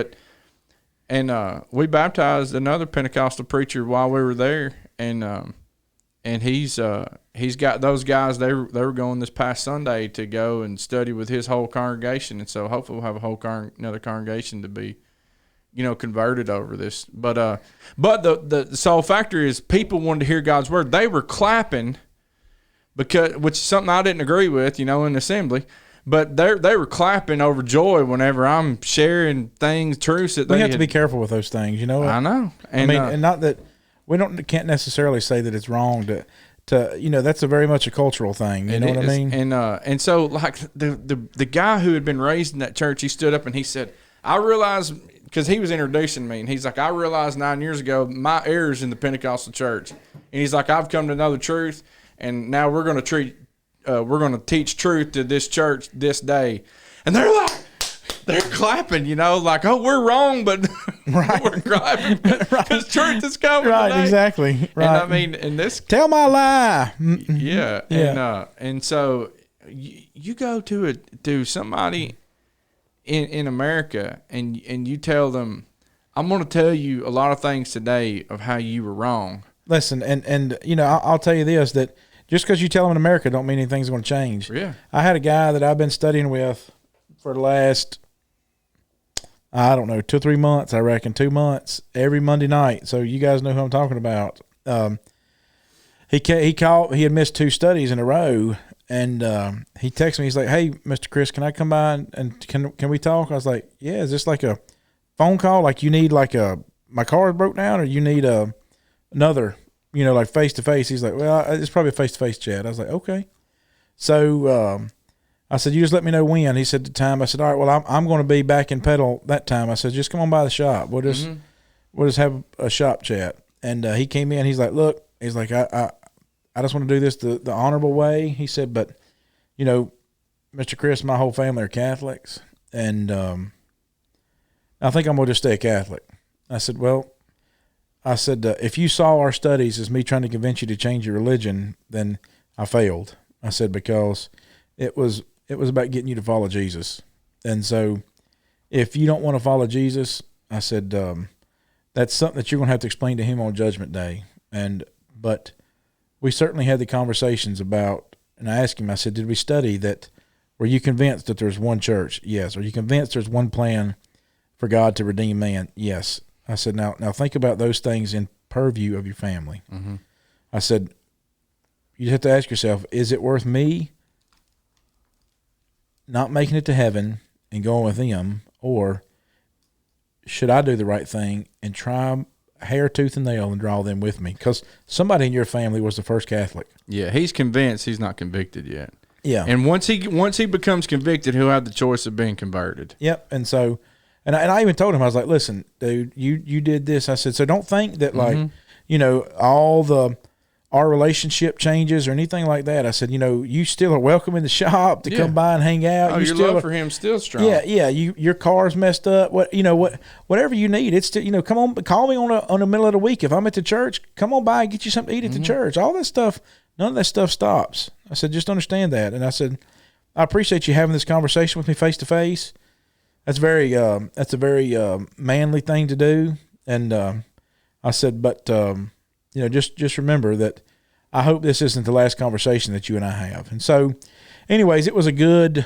We baptized another Pentecostal preacher while we were there, and he's got those guys. They were going this past Sunday to go and study with his whole congregation, and so hopefully we'll have another congregation to be, converted over this. But the sole factor is people wanted to hear God's word. They were clapping which is something I didn't agree with, in the assembly. But they were clapping over joy whenever I'm sharing things, truths that we have to be careful with those things. I know. And, and not that we can't necessarily say that it's wrong to that's a very much a cultural thing. You know what I mean? And so like the guy who had been raised in that church, he stood up and he said, I realized, because he was introducing me, and he's like, I realized 9 years ago my errors in the Pentecostal church, and he's like, I've come to know the truth, and now we're going to teach truth to this church this day. And they're clapping, like, oh, we're wrong, but right. We're clapping because truth is coming. Right, today. Exactly. Right. And I mean, in this, tell my lie. Yeah. And so you go to somebody, in America, and you tell them, I'm going to tell you a lot of things today of how you were wrong. Listen, and you know, I'll tell you this, that just because you tell them in America don't mean anything's going to change. Yeah. I had a guy that I've been studying with for the last, I don't know, 2 or 3 months, I reckon, 2 months, every Monday night. So you guys know who I'm talking about. He had missed 2 studies in a row, and he texted me. He's like, "Hey, Mr. Chris, can I come by and can we talk?" I was like, "Yeah." Is this like a phone call? Like you need like my car broke down, or you need another, like face to face? He's like, "Well, it's probably a face to face chat." I was like, "Okay." So I said, "You just let me know when." He said the time. I said, "All right. Well, I'm going to be back in Pedal that time." I said, "Just come on by the shop. We'll just have a shop chat." And he came in. He's like, "Look," he's like, I just want to do this the honorable way." He said, "But, Mr. Chris, my whole family are Catholics, and I think I'm going to just stay a Catholic." I said, "Well," I said, "if you saw our studies as me trying to convince you to change your religion, then I failed." I said, "Because it was about getting you to follow Jesus. And so if you don't want to follow Jesus," I said, "that's something that you're going to have to explain to him on Judgment Day." But we certainly had the conversations about, and I asked him, I said, "Did we study that? Were you convinced that there's one church?" "Yes." "Are you convinced there's one plan for God to redeem man?" "Yes." I said, now think about those things in purview of your family. Mm-hmm. I said, you have to ask yourself, is it worth me not making it to heaven and going with them, or should I do the right thing and try hair, tooth, and nail and draw them with me? Because somebody in your family was the first Catholic. Yeah, he's convinced, he's not convicted yet. Yeah. And once he becomes convicted, he'll have the choice of being converted. Yep. And so, and I even told him, I was like, "Listen, dude, you did this." I said, "So don't think that our relationship changes or anything like that." I said, "You still are welcome in the shop to come by and hang out. Oh, your love for him's still strong." Yeah. Your car's messed up. Whatever you need, it's still, come on, call me on the middle of the week. If I'm at the church, come on by and get you something to eat at the church. All that stuff, none of that stuff stops. I said, just understand that. And I said, I appreciate you having this conversation with me face to face. That's a very manly thing to do. And I said, but just remember that I hope this isn't the last conversation that you and I have. And so, anyways, it was a good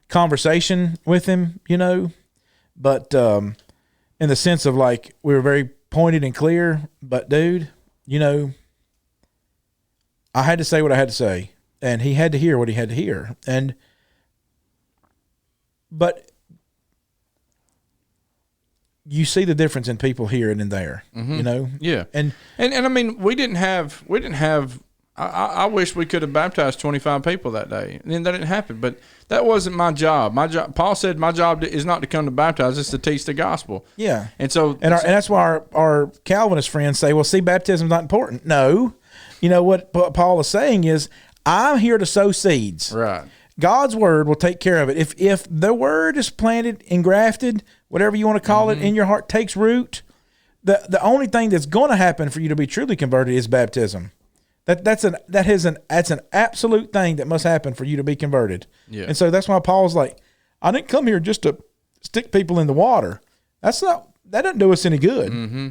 conversation with him, but in the sense of like we were very pointed and clear. But dude, I had to say what I had to say, and he had to hear what he had to hear. But you see the difference in people here and in there, Yeah. And I mean, we didn't have, I wish we could have baptized 25 people that day. And then that didn't happen, but that wasn't my job. Paul said my job is not to come to baptize, it's to teach the gospel. Yeah. And so, and that's why our Calvinist friends say, well, see, baptism's not important. No. What Paul is saying is, I'm here to sow seeds. Right. God's word will take care of it. If the word is planted, engrafted, whatever you want to call it, in your heart, takes root, the only thing that's going to happen for you to be truly converted is baptism. That's an absolute thing that must happen for you to be converted. Yeah. And so that's why Paul's like, I didn't come here just to stick people in the water. That doesn't do us any good. Mm-hmm.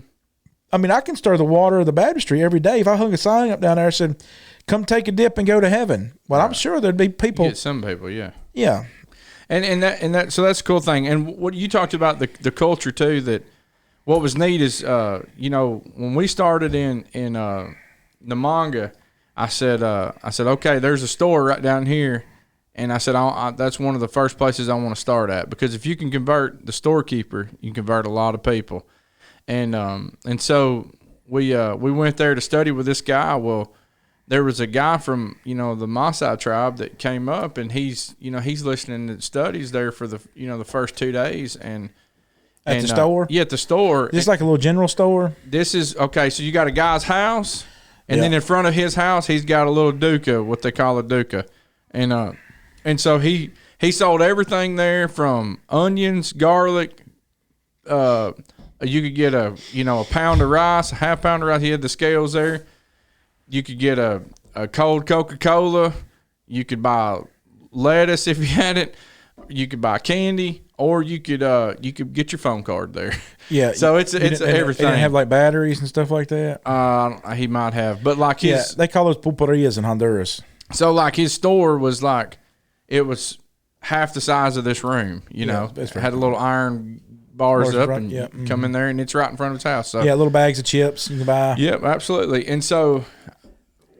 I mean, I can stir the water of the baptistry every day. If I hung a sign up down there that said, "Come take a dip and go to heaven," well, right. I'm sure there'd be people. You get some people, yeah. Yeah. And that so that's a cool thing. And what you talked about the culture too, that what was neat is when we started in Namanga, I said okay, there's a store right down here, and I said that's one of the first places I want to start at, because if you can convert the storekeeper, you can convert a lot of people. And so we went there to study with this guy. Well, there was a guy from, the Maasai tribe that came up, and he's listening to studies there for the first 2 days. And at the store? Yeah, at the store. Just like a little general store? This is, okay, so you got a guy's house, and then in front of his house, he's got a little dukkha, what they call a dukkha. And so he sold everything there, from onions, garlic, you could get a pound of rice, a half pound of rice. He had the scales there. You could get a cold Coca-Cola. You could buy lettuce if you had it. you could buy candy, or you could get your phone card there. Yeah. So it's It everything. didn't have like batteries and stuff like that. He might have, but like Yeah, his they call those pulperias in Honduras. so like his store was like it was half the size of this room. You know, that's it right. had a little iron bars up, right, and yeah, you come in there, and it's right in front of his house. So Yeah, little bags of chips you can buy. Yep, absolutely. And so,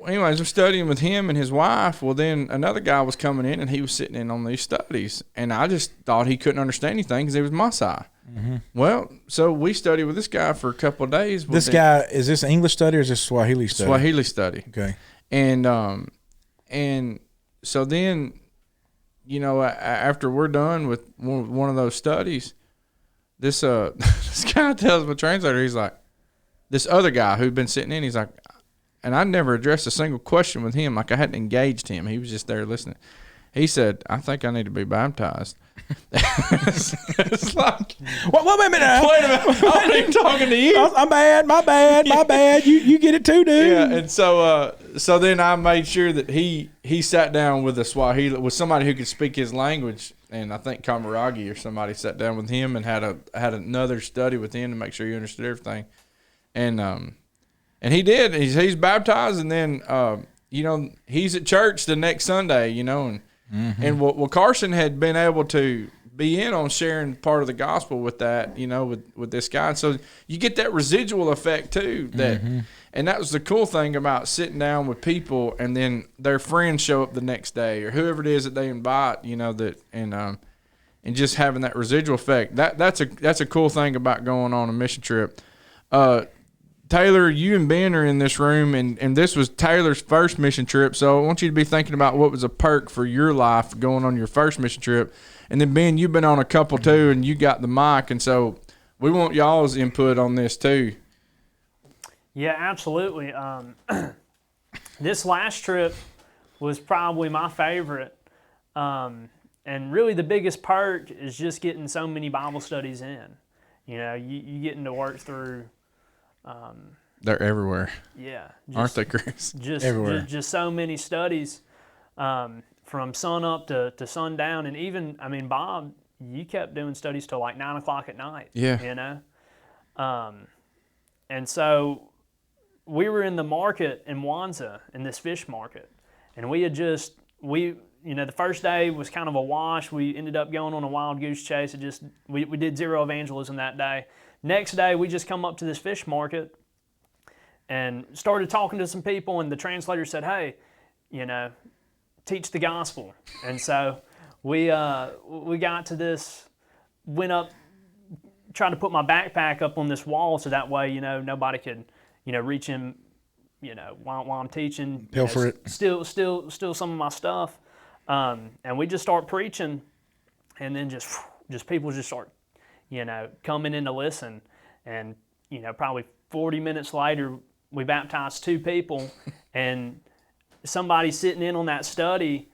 anyways, I'm studying with him and his wife. Well, then another guy was coming in, and he was sitting in on these studies. And I just thought he couldn't understand anything because he was Maasai. Mm-hmm. Well, so we studied with this guy for a couple of days. This guy, is this an English study or is this Swahili study? Swahili study. Okay. And so then, you know, after we're done with one of those studies, this this guy tells my translator, he's like, this other guy who'd been sitting in, he's like, and I never addressed a single question with him. Like I hadn't engaged him. He was just there listening. He said, I think I need to be baptized. It's like, Wait a minute. wait a minute. I'm even talking to you. I'm bad. My bad. You get it too, dude. Yeah, and so then I made sure that he sat down with a Swahili, with somebody who could speak his language, and I think Kamaragi or somebody sat down with him and had another study with him to make sure he understood everything, and he did. He's baptized, and then you know, he's at church the next Sunday, you know, and and Carson had been able to be in on sharing part of the gospel with that, you know, with this guy. And so you get that residual effect too. And that was the cool thing about sitting down with people, and then their friends show up the next day, or whoever it is that they invite, you know, that and just having that residual effect. That's a cool thing about going on a mission trip. Taylor, you and Ben are in this room, and this was Taylor's first mission trip, so I want you to be thinking about what was a perk for your life going on your first mission trip. And then, Ben, you've been on a couple too, and you got the mic, and so we want y'all's input on this too. Yeah, absolutely. This last trip was probably my favorite. And really the biggest perk is just getting so many Bible studies in. You know, you getting to work through They're everywhere, aren't they, Chris? Just everywhere. Just so many studies from sun up to sundown, and even Bob, you kept doing studies till like 9 o'clock at night. Yeah. You know, and so we were in the market in Wanza, in this fish market, and the first day was kind of a wash. We ended up going on a wild goose chase. We did zero evangelism that day. Next day, we just come up to this fish market and started talking to some people, and the translator said, hey, you know, teach the gospel. And so we got to this, went up, tried to put my backpack up on this wall so that way, you know, nobody could, you know, reach him, you know, while I'm teaching. Pilfer it. Still some of my stuff. And we just start preaching, and then just people just start, you know, coming in to listen. And, you know, probably 40 minutes later, we baptized 2 people, and somebody sitting in on that study,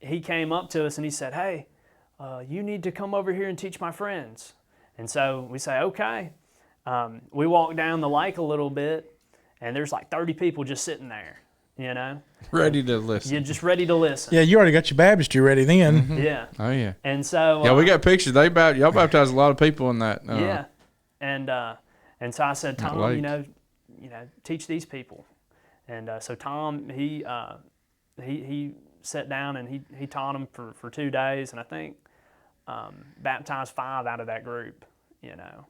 he came up to us and he said, hey, you need to come over here and teach my friends. And so we say, okay. We walk down the lake a little bit, and there's like 30 people just sitting there, you know. Ready to listen. You're just ready to listen. Yeah, you already got your baptistry ready then. Yeah. Oh yeah. And so Yeah, we got pictures. Y'all baptized a lot of people in that. yeah. And so I said, Tom, lake. you know, teach these people. And so Tom, he sat down and he taught them for 2 days, and I think baptized 5 out of that group. You know,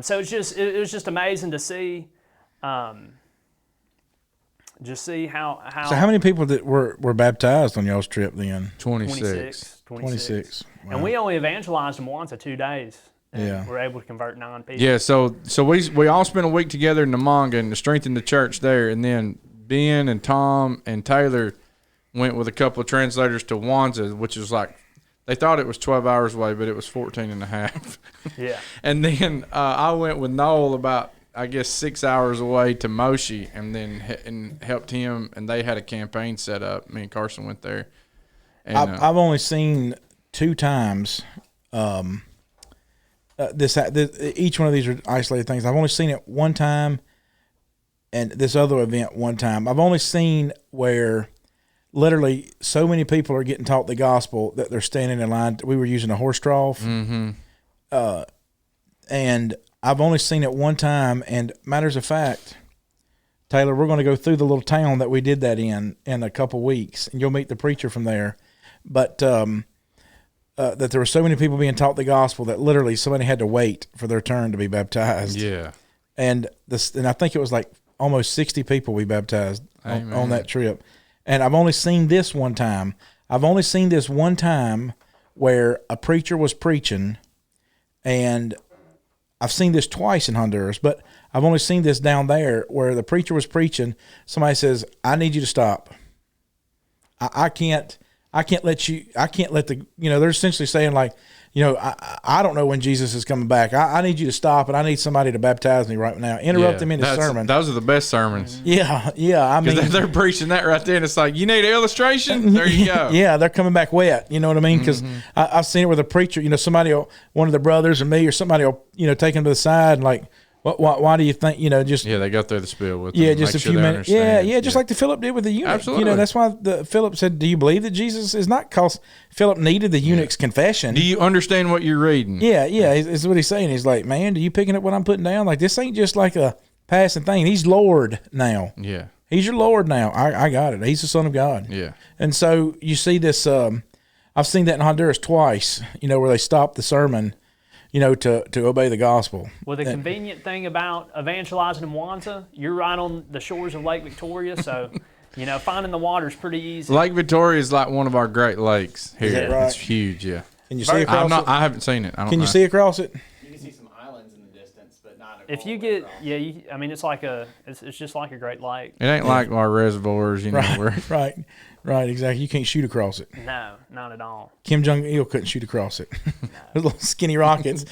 so it was just amazing to see. Just see how. So how many people that were baptized on y'all's trip then? 26. 26. Wow. And we only evangelized them once in 2 days. And Yeah. we're able to convert 9 people. Yeah, so we all spent a week together in Namanga and to strengthen the church there, and then Ben and Tom and Taylor went with a couple of translators to Wanza, which is like, they thought it was 12 hours away, but it was 14 and a half. Yeah. And then I went with Noel about, I guess, 6 hours away to Moshi, and then and helped him, and they had a campaign set up. Me and Carson went there. And, I've only seen 2 times. Each one of these are isolated things. I've only seen it one time, and this other event one time. I've only seen where, literally so many people are getting taught the gospel that they're standing in line. We were using a horse trough. And I've only seen it one time. And matters of fact, Taylor, we're going to go through the little town that we did that in a couple weeks, and you'll meet the preacher from there. But that there were so many people being taught the gospel that literally somebody had to wait for their turn to be baptized. Yeah. And I think it was like almost 60 people we baptized on that trip. And I've only seen this one time. Where a preacher was preaching, and I've seen this twice in Honduras, but I've only seen this down there where the preacher was preaching. Somebody says, "I need you to stop. I can't let they're essentially saying like, I don't know when Jesus is coming back. I need you to stop, and I need somebody to baptize me right now." Interrupt him in his sermon. Those are the best sermons. Yeah. I mean, they're preaching that right there, and it's like, you need an illustration? There you go. Yeah, they're coming back wet. You know what I mean? Because I've seen it with a preacher. One of the brothers or me or somebody will take him to the side and like, why do you think, just... Yeah, they go through the spiel with them. Yeah, just a few minutes. Yeah, just like the Philip did with the eunuch. Absolutely. That's why Philip said, "Do you believe that Jesus is not?" Because Philip needed the eunuch's confession. Do you understand what you're reading? Yeah, is what he's saying. He's like, "Man, do you picking up what I'm putting down? Like, this ain't just like a passing thing. He's Lord now. Yeah. He's your Lord now. I got it. He's the Son of God." Yeah. And so you see this, I've seen that in Honduras twice, where they stopped the sermon, to obey the gospel. Well, the convenient thing about evangelizing in Wanza, you're right on the shores of Lake Victoria, so, finding the water is pretty easy. Lake Victoria is like one of our great lakes here. Is that right? It's huge, yeah. Can you see across it? I haven't seen it. Can you see across it? You can see some islands in the distance, but not. If you get, it's like it's just like a Great Lake. It ain't like our reservoirs, Right, exactly. You can't shoot across it. No, not at all. Kim Jong-il couldn't shoot across it. Those little skinny rockets.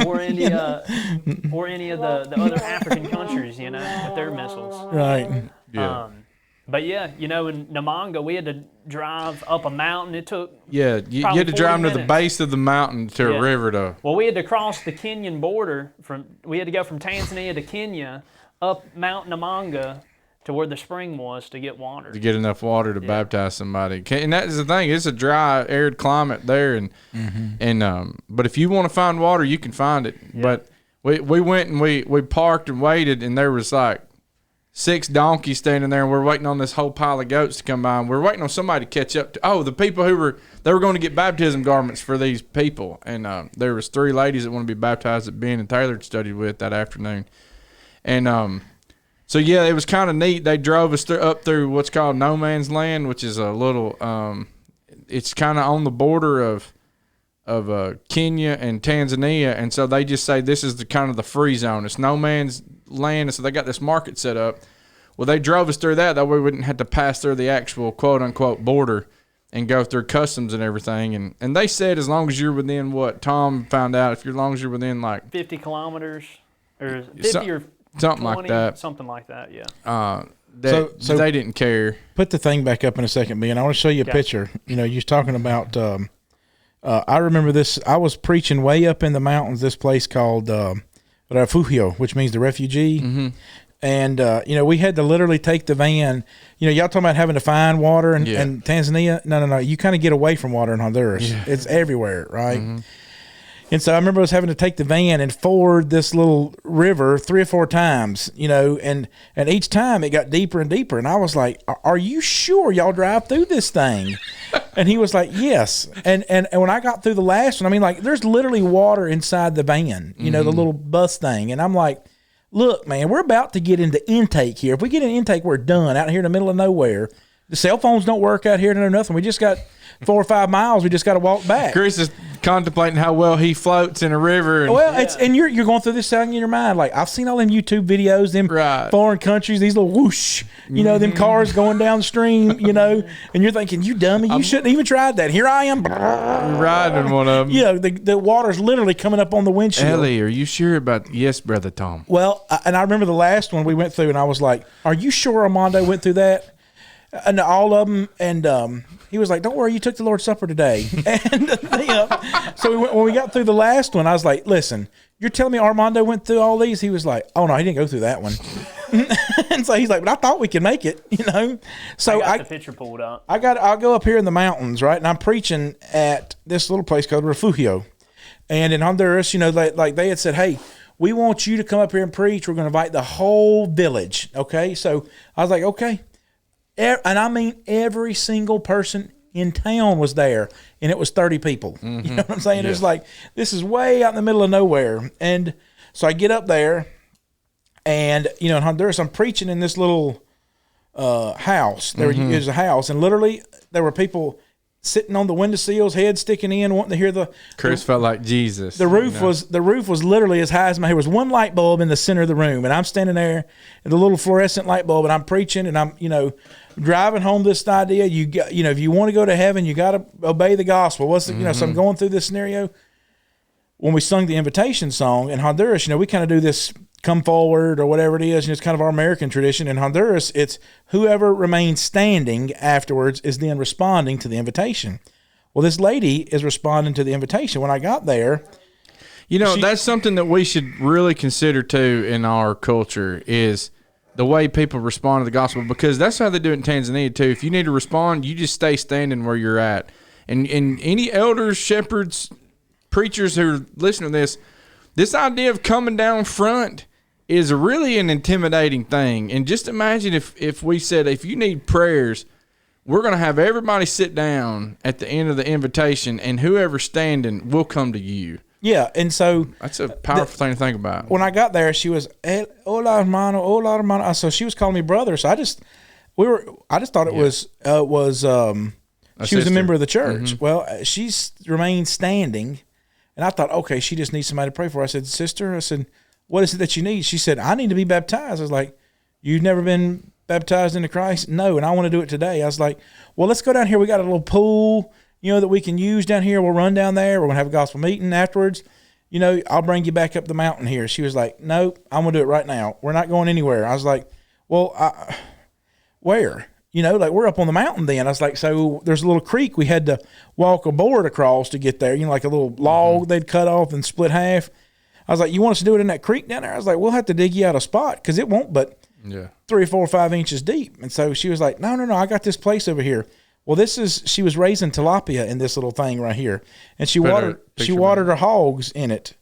or any of the other African countries, with their missiles. Right. Yeah. But yeah, in Namanga, we had to drive up a mountain. It took you had to drive to the minutes. base of the mountain to a river to. Well, we had to cross the Kenyan border we had to go from Tanzania to Kenya up Mount Namanga to where the spring was to get water. To get enough water to baptize somebody. And that's the thing. It's a dry, arid climate there. But if you want to find water, you can find it. Yeah. But we went and we parked and waited, and there was like 6 donkeys standing there, and we're waiting on this whole pile of goats to come by. And we're waiting on somebody to catch up to. The people they were going to get baptism garments for these people. And there was 3 ladies that want to be baptized that Ben and Taylor had studied with that afternoon. And so, yeah, it was kind of neat. They drove us up through what's called No Man's Land, which is a little it's kind of on the border of Kenya and Tanzania. And so they just say this is the kind of the free zone. It's no man's land. And so they got this market set up. Well, they drove us through that way we wouldn't have to pass through the actual quote-unquote border and go through customs and everything. And they said as long as you're within what Tom found out, as long as you're within like 50 kilometers or 50 or something 20, like that. Something like that, yeah. So they didn't care. Put the thing back up in a second, Ben. I want to show you a picture. You was talking about, I remember this. I was preaching way up in the mountains, this place called Refugio, which means the refugee. Mm-hmm. And, we had to literally take the van. Y'all talking about having to find water in Tanzania? No. You kind of get away from water in Honduras. Yeah. It's everywhere, right? Mm-hmm. And so I remember us having to take the van and ford this little river 3 or 4 times, and each time it got deeper and deeper. And I was like, "Are you sure y'all drive through this thing?" And he was like, "Yes." And when I got through the last one, there's literally water inside the van, the little bus thing. And I'm like, "Look, man, we're about to get into intake here. If we get in intake, we're done out here in the middle of nowhere. The cell phones don't work out here. No nothing. We just got 4 or 5 miles. We just got to walk back." Chris is contemplating how well he floats in a river. And you're going through this thing in your mind. Like, I've seen all them YouTube videos, them foreign countries, these little whoosh, them cars going downstream, and you're thinking, you dummy, you shouldn't even tried that. Here I am. Riding one of them. The water's literally coming up on the windshield. Ellie, are you sure about yes, Brother Tom? Well, and I remember the last one we went through, and I was like, are you sure Armando went through that? And all of them, and he was like, "Don't worry, you took the Lord's Supper today." And So when we got through the last one, I was like, listen, you're telling me Armando went through all these? He was like, oh, no, he didn't go through that one. And so he's like, but I thought we could make it, you know? So I got the picture pulled up. I'll go up here in the mountains, right? And I'm preaching at this little place called Refugio. And in Honduras, you know, like they had said, hey, we want you to come up here and preach. We're going to invite the whole village. Okay. So I was like, okay. And I mean, every single person in town was there, and it was 30 people. You know what I'm saying? It was like, this is way out in the middle of nowhere. And so I get up there, and, you know, in Honduras, I'm preaching in this little house. There was a house, and literally there were people sitting on the windowsills, head sticking in, wanting to hear the. Chris felt like Jesus. The roof was literally as high as my head. There was one light bulb in the center of the room, and I'm standing there in the little fluorescent light bulb, and I'm preaching, and I'm, you know, driving home this idea. You got, you know, if you want to go to heaven, you got to obey the gospel. What's the, you know? So I'm going through this scenario. When we sung the invitation song in Honduras, you know, we kind of do this come forward or whatever it is. You know, it's kind of our American tradition. In Honduras, it's whoever remains standing afterwards is then responding to the invitation. Well, this lady is responding to the invitation. When I got there, you know, that's something that we should really consider too in our culture is the way people respond to the gospel, because that's how they do it in Tanzania too. If you need to respond, you just stay standing where you're at. And any elders, shepherds, preachers who are listening to this idea of coming down front is really an intimidating thing. And just imagine if we said, if you need prayers, we're going to have everybody sit down at the end of the invitation, and whoever's standing will come to you. Yeah, and so that's a powerful thing to think about. When I got there, she was hola hermano. So she was calling me brother. So I just thought it was she was a member of the church. Well, she's remained standing, and I thought, okay, she just needs somebody to pray for. I said, sister, I said, what is it that you need? She said, I need to be baptized. I was like, you've never been baptized into Christ? No, and I want to do it today. I was like, well, let's go down here. We got a little pool, you know, that we can use down here. We'll run down there. We're going to have a gospel meeting afterwards. You know, I'll bring you back up the mountain here. She was like, no, I'm going to do it right now. We're not going anywhere. I was like, well, where? You know, like we're up on the mountain then. I was like, so there's a little creek we had to walk a board across to get there. You know, like a little log they'd cut off and split half. I was like, you want us to do it in that creek down there? I was like, we'll have to dig you out a spot because it won't but 3, 4, 5 inches deep. And so she was like, no, I got this place over here. Well, she was raising tilapia in this little thing right here. And she watered her hogs in it.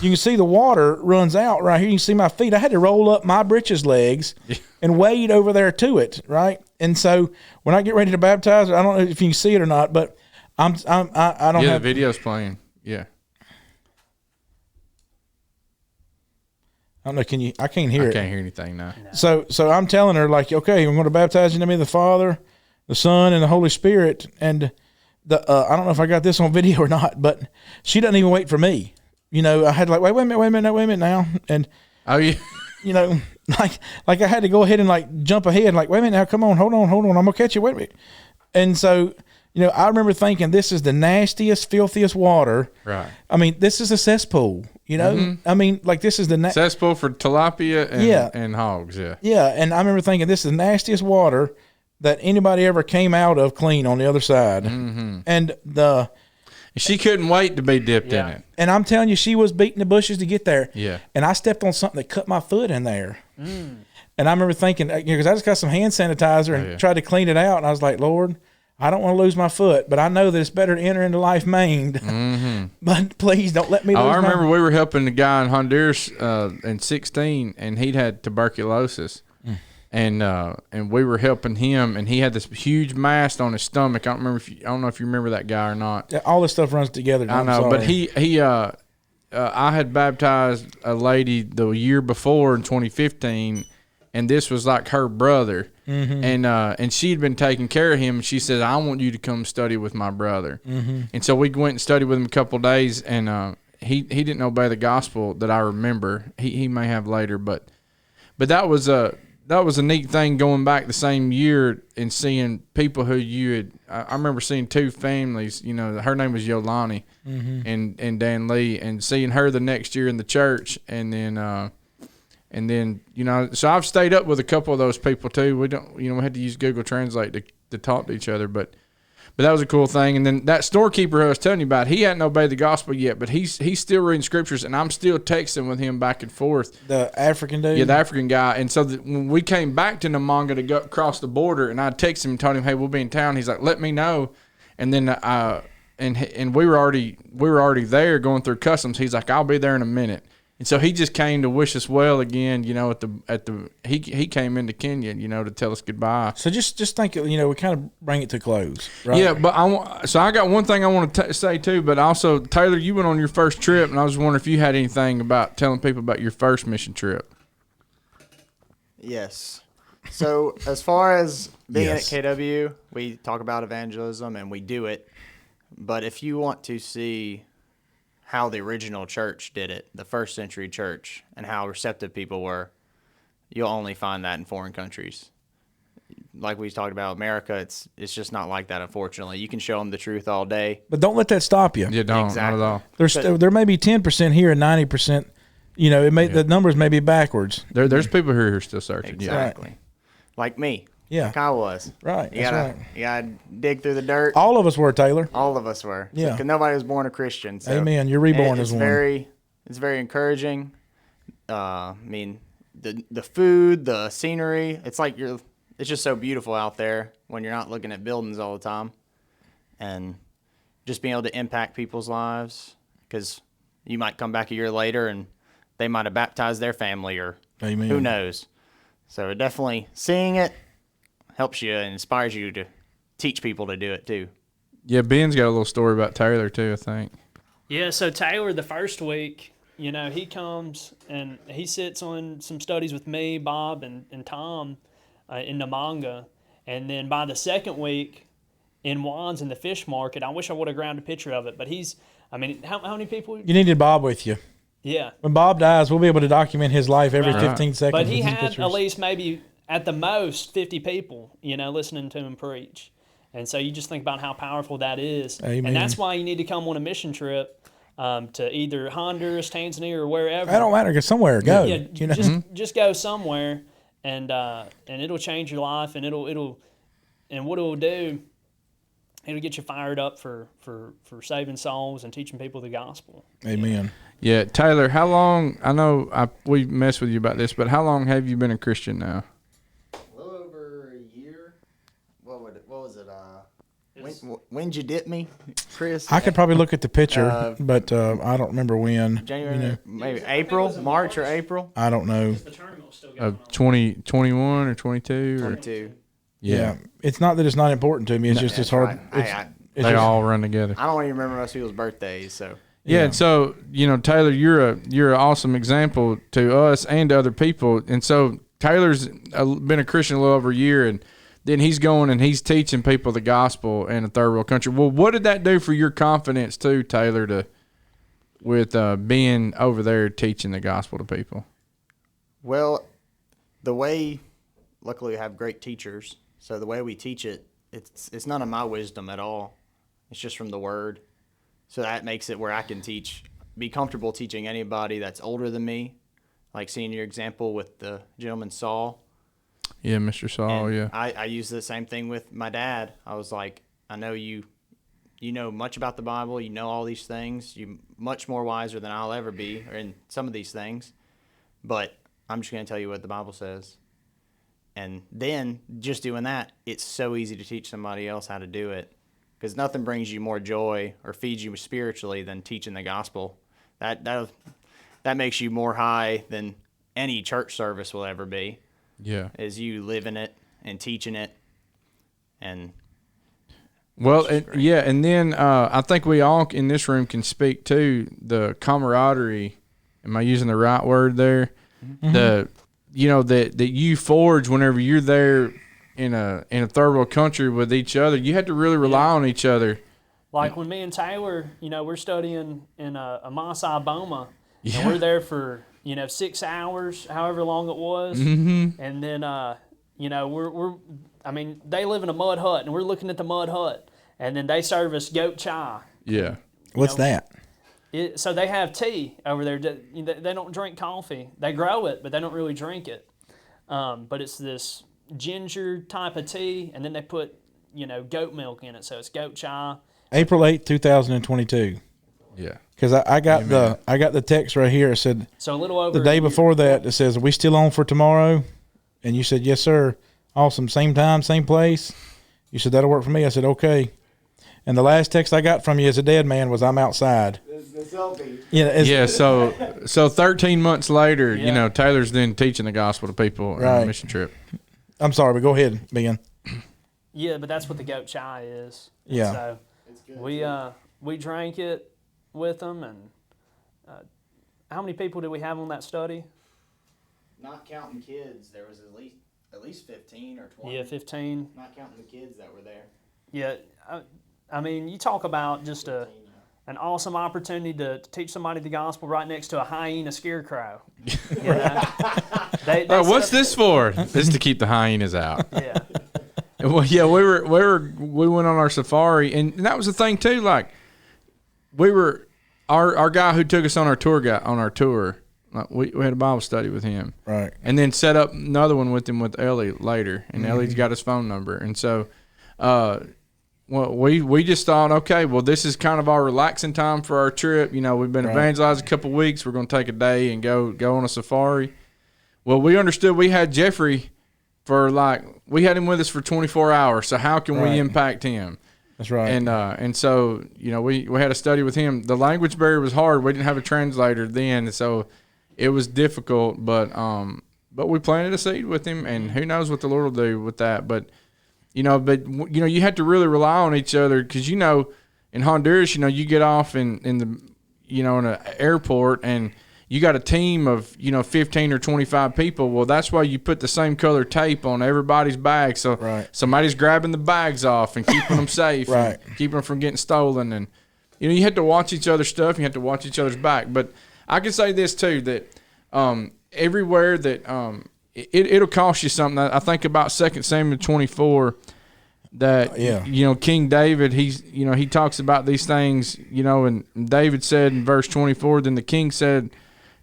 You can see the water runs out right here. You can see my feet. I had to roll up my britches legs and wade over there to it, right? And so when I get ready to baptize her, I don't know if you can see it or not, but I don't have. Yeah, the video's playing. Yeah. I don't know. I can't hear it. I can't hear anything now. So I'm telling her, like, okay, I'm going to baptize you in the name of the Father, the Son, and the Holy Spirit. And I don't know if I got this on video or not, but she doesn't even wait for me. You know, I had like, wait a minute now. And, you know, like I had to go ahead and like jump ahead, like, wait a minute now, come on, hold on. I'm going to catch you. Wait a minute. And so, you know, I remember thinking this is the nastiest, filthiest water. Right. I mean, this is a cesspool, you know? I mean, like this is the cesspool for tilapia and hogs. Yeah. Yeah. And I remember thinking this is the nastiest water that anybody ever came out of clean on the other side. And she couldn't wait to be dipped in it. And I'm telling you, she was beating the bushes to get there. Yeah. And I stepped on something that cut my foot in there. And I remember thinking, you know, because I just got some hand sanitizer and tried to clean it out. And I was like, Lord, I don't want to lose my foot, but I know that it's better to enter into life maimed. But please don't let me lose I remember we were helping the guy in Honduras in 16, and he'd had tuberculosis. And we were helping him, and he had this huge mass on his stomach. I don't know if you remember that guy or not. Yeah, all this stuff runs together. I know, but I had baptized a lady the year before in 2015, and this was like her brother, and she'd been taking care of him. And she said, "I want you to come study with my brother." And so we went and studied with him a couple of days, and he didn't obey the gospel that I remember. He may have later, but that was a neat thing going back the same year and seeing people who you had. I remember seeing 2 families. You know, her name was Yolani and Dan Lee, and seeing her the next year in the church, and then you know. So I've stayed up with a couple of those people too. We had to use Google Translate to talk to each other, but But that was a cool thing. And then that storekeeper I was telling you about, he hadn't obeyed the gospel yet, but he's still reading scriptures, and I'm still texting with him back and forth. The African dude? Yeah, the African guy. And so when we came back to Namanga to go across the border, and I texted him and told him, hey, we'll be in town. He's like, let me know. And then and we were already there going through customs. He's like, I'll be there in a minute. And so he just came to wish us well again, he came into Kenya, to tell us goodbye. So just think, we kind of bring it to close, right? Yeah, but I got one thing I want to say too, but also, Taylor, you went on your first trip, and I was wondering if you had anything about telling people about your first mission trip. Yes. So as far as being Yes. at KW, we talk about evangelism and we do it. But if you want to see how the original church did it, the first century church, and how receptive people were, you'll only find that in foreign countries. Like we talked about America, it's just not like that, unfortunately. You can show them the truth all day. But don't let that stop you. Yeah, don't, Exactly. not at all. There may be 10% here and 90%, the numbers may be backwards. There's people who are still searching. Exactly. Like me. Yeah. Like I was. Right, You that's gotta, right. you gotta dig through the dirt. All of us were, Taylor. All of us were. Yeah. Because nobody was born a Christian. So Amen. You're reborn it's as one. It's very encouraging. I mean, the food, the scenery. It's like it's just so beautiful out there when you're not looking at buildings all the time, and just being able to impact people's lives. Because you might come back a year later and they might have baptized their family, or Amen. who knows. So definitely seeing it helps you and inspires you to teach people to do it too. Yeah, Ben's got a little story about Taylor too, I think. Yeah, so Taylor, the first week, he comes and he sits on some studies with me, Bob, and Tom in Namanga. And then by the second week in Wands in the fish market, I wish I would have grabbed a picture of it, but how many people? You needed Bob with you. Yeah. When Bob dies, we'll be able to document his life every Right. 15 seconds. But he with his had pictures. at least maybe at the most 50 people, listening to him preach. And so you just think about how powerful that is. Amen. And that's why you need to come on a mission trip to either Honduras, Tanzania, or wherever. That don't matter, because somewhere go. Yeah, just go somewhere, and it'll change your life, and what it'll do, it'll get you fired up for saving souls and teaching people the gospel. Amen. Yeah, Taylor, how long? I know we messed with you about this, but how long have you been a Christian now? A little over a year. What was it? When'd you dip me, Chris? I could probably look at the picture, Uh, but I don't remember when. January, maybe April, March or April. I don't know. The tournament was still going on. 2021 or 22? Or, 22. Yeah. It's not that it's not important to me. It's just it's hard. Right. It's, I it's they just- all run together. don't even remember most people's birthdays, so Yeah, and so Taylor, you're an awesome example to us and to other people. And so Taylor's been a Christian a little over a year, and then he's going and he's teaching people the gospel in a third world country. Well, what did that do for your confidence too, Taylor, with being over there teaching the gospel to people? well, luckily we have great teachers, so the way we teach it, it's none of my wisdom at all. It's just from the Word. So that makes it where I can be comfortable teaching anybody that's older than me, like seeing your example with the gentleman Saul. Yeah, Mr. Saul, And yeah. I used the same thing with my dad. I was like, I know you know much about the Bible. You know all these things. You're much more wiser than I'll ever be in some of these things. But I'm just going to tell you what the Bible says. And then just doing that, it's so easy to teach somebody else how to do it. Because nothing brings you more joy or feeds you spiritually than teaching the gospel. That makes you more high than any church service will ever be. Yeah. Is you living it and teaching it. And Well, and then I think we all in this room can speak to the camaraderie. Am I using the right word there? Mm-hmm. That you forge whenever you're there in a third world country with each other. You had to really rely on each other. Like when me and Taylor, we're studying in a Masai Boma, and we're there for 6 hours, however long it was, and then they live in a mud hut, and we're looking at the mud hut, and then they serve us goat chai. Yeah. What's that? So they have tea over there. They don't drink coffee. They grow it, but they don't really drink it. But it's this ginger type of tea, and then they put goat milk in it, so it's goat chai. April 8th, 2022. Yeah. Because I got the text right here. It said So a little over the day before that. It says, "Are we still on for tomorrow?" And you said, "Yes, sir." Awesome. Same time, same place. You said that'll work for me. I said, "Okay." And the last text I got from you as a dead man was, "I'm outside." The selfie. Yeah, so 13 months later, Yeah. Taylor's then teaching the gospel to people on a Right. mission trip. I'm sorry, but go ahead, Ben. Yeah, but that's what the goat chai is. And Yeah. So we drank it with them, and how many people did we have on that study? Not counting kids, there was at least 15 or 20. Yeah, 15. Not counting the kids that were there. Yeah, I mean, you talk about just 15, an awesome opportunity to teach somebody the gospel right next to a hyena scarecrow. You know? They What's set up- this for? This is to keep the hyenas out. Yeah. Well, yeah, we went on our safari, and that was the thing too. Like, we were our guy who took us on our tour. Like, we had a Bible study with him, Right. and then set up another one with him with Ellie later, and Ellie's got his phone number, and so, well, we just thought, okay, well, this is kind of our relaxing time for our trip. We've been Right. evangelizing a couple weeks. We're going to take a day and go on a safari. Well, we understood we had Jeffrey we had him with us for 24 hours. So how can Right. we impact him? That's right. And so, we had a study with him. The language barrier was hard. We didn't have a translator then, so it was difficult, but we planted a seed with him, and who knows what the Lord will do with that. But you had to really rely on each other, because in Honduras, you get off in an airport, and you got a team of 15 or 25 people. Well, that's why you put the same color tape on everybody's bag, so Right. somebody's grabbing the bags off and keeping them safe, Right. and keeping them from getting stolen. And you had to watch each other's stuff, and you had to watch each other's back. But I can say this too, that everywhere that it'll cost you something. I think about 2 Samuel 24. That King David, he talks about these things, and David said in verse 24, then the king said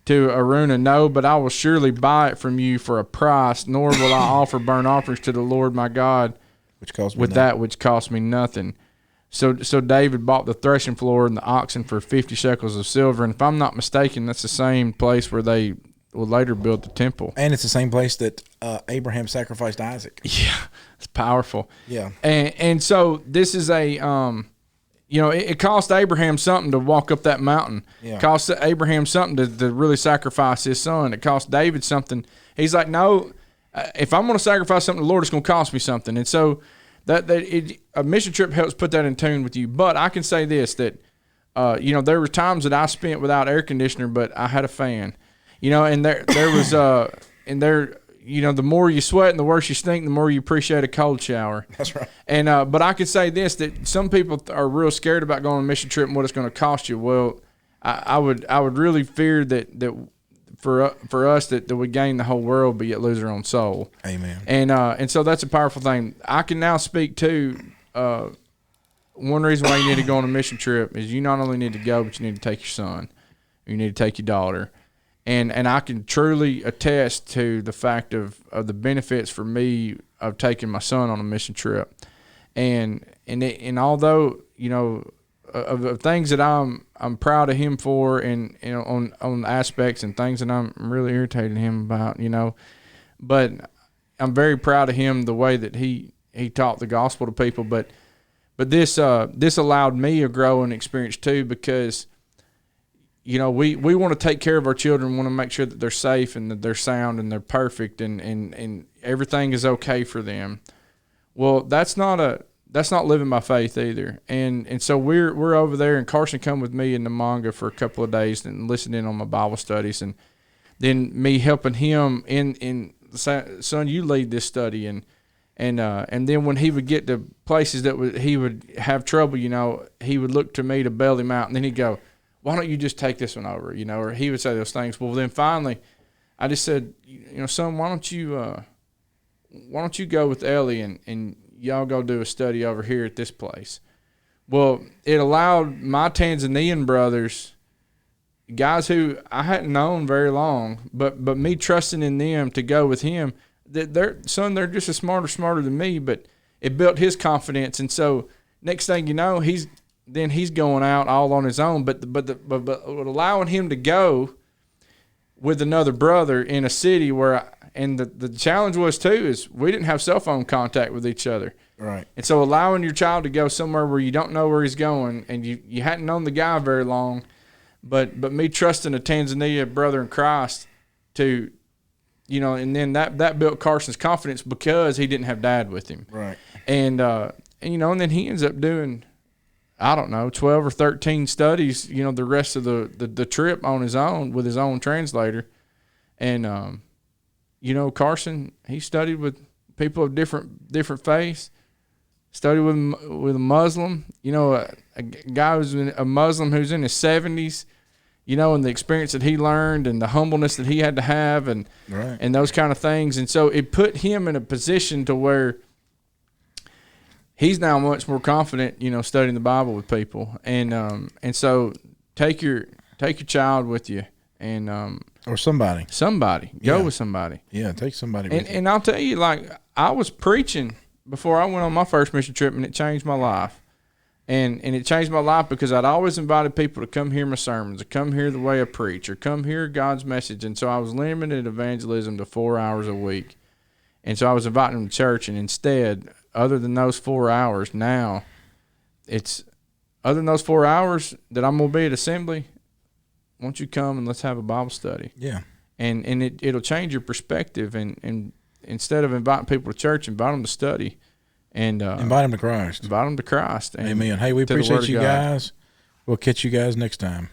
to Araunah, "No, but I will surely buy it from you for a price, nor will I offer burnt offerings to the Lord my God which cost me with nothing. that which cost me nothing." So David bought the threshing floor and the oxen for 50 shekels of silver, and if I'm not mistaken, that's the same place where they will later build the temple. And it's the same place that Abraham sacrificed Isaac. Yeah, it's powerful. Yeah. And so this is a it cost Abraham something to walk up that mountain. Yeah. It cost Abraham something to really sacrifice his son. It cost David something. He's like, no, if I'm going to sacrifice something to the Lord, it's going to cost me something. And so a mission trip helps put that in tune with you. But I can say this, that there were times that I spent without air conditioner, but I had a fan. And there was the more you sweat and the worse you stink, the more you appreciate a cold shower. That's right. And but I could say this, that some people are real scared about going on a mission trip and what it's going to cost you. Well, I would really fear that for us that we gain the whole world but yet lose our own soul. Amen. And so that's a powerful thing. I can now speak to one reason why you need to go on a mission trip is you not only need to go, but you need to take your son, you need to take your daughter. And I can truly attest to the fact of the benefits for me of taking my son on a mission trip, and although of things that I'm proud of him for, and on aspects and things that I'm really irritated him about, but I'm very proud of him the way that he taught the gospel to people. But this allowed me a growing experience too, because we want to take care of our children, want to make sure that they're safe and that they're sound and they're perfect and everything is okay for them. Well, that's not living by faith either. And so we're over there, and Carson come with me in Namanga for a couple of days and listened in on my Bible studies, and then me helping him in son, you lead this study, and then when he would get to places that he would have trouble, he would look to me to bail him out, and then he'd go, "Why don't you just take this one over?" Or he would say those things. Well, then finally, I just said, son, why don't you go with Ellie and y'all go do a study over here at this place. Well, it allowed my Tanzanian brothers, guys who I hadn't known very long, but me trusting in them to go with him. They're just as smarter than me, but it built his confidence. And so next thing you know, he's going out all on his own. But allowing him to go with another brother in a city where, and the challenge was too, is we didn't have cell phone contact with each other. Right. And so allowing your child to go somewhere where you don't know where he's going, and you hadn't known the guy very long, but me trusting a Tanzania brother in Christ to, and then that built Carson's confidence because he didn't have dad with him. Right. And and then he ends up doing, I don't know, 12 or 13 studies, the rest of the trip on his own with his own translator. And, Carson, he studied with people of different faiths, studied with a Muslim, a guy who's a Muslim who's in his 70s, and the experience that he learned and the humbleness that he had to have and those kind of things. And so it put him in a position to where he's now much more confident, studying the Bible with people. And so take your child with you and or somebody. Go with somebody. Yeah, take somebody with you. And I'll tell you, like, I was preaching before I went on my first mission trip, and it changed my life. And it changed my life because I'd always invited people to come hear my sermons, or come hear the way I preach, or come hear God's message. And so I was limited evangelism to 4 hours a week. And so I was inviting them to church, and instead, other than those 4 hours, now it's other than those 4 hours that I'm going to be at assembly, won't you come and let's have a Bible study? Yeah. And it'll change your perspective. And instead of inviting people to church, invite them to study. And invite them to Christ. Invite them to Christ. Amen. Hey, we appreciate you guys. We'll catch you guys next time.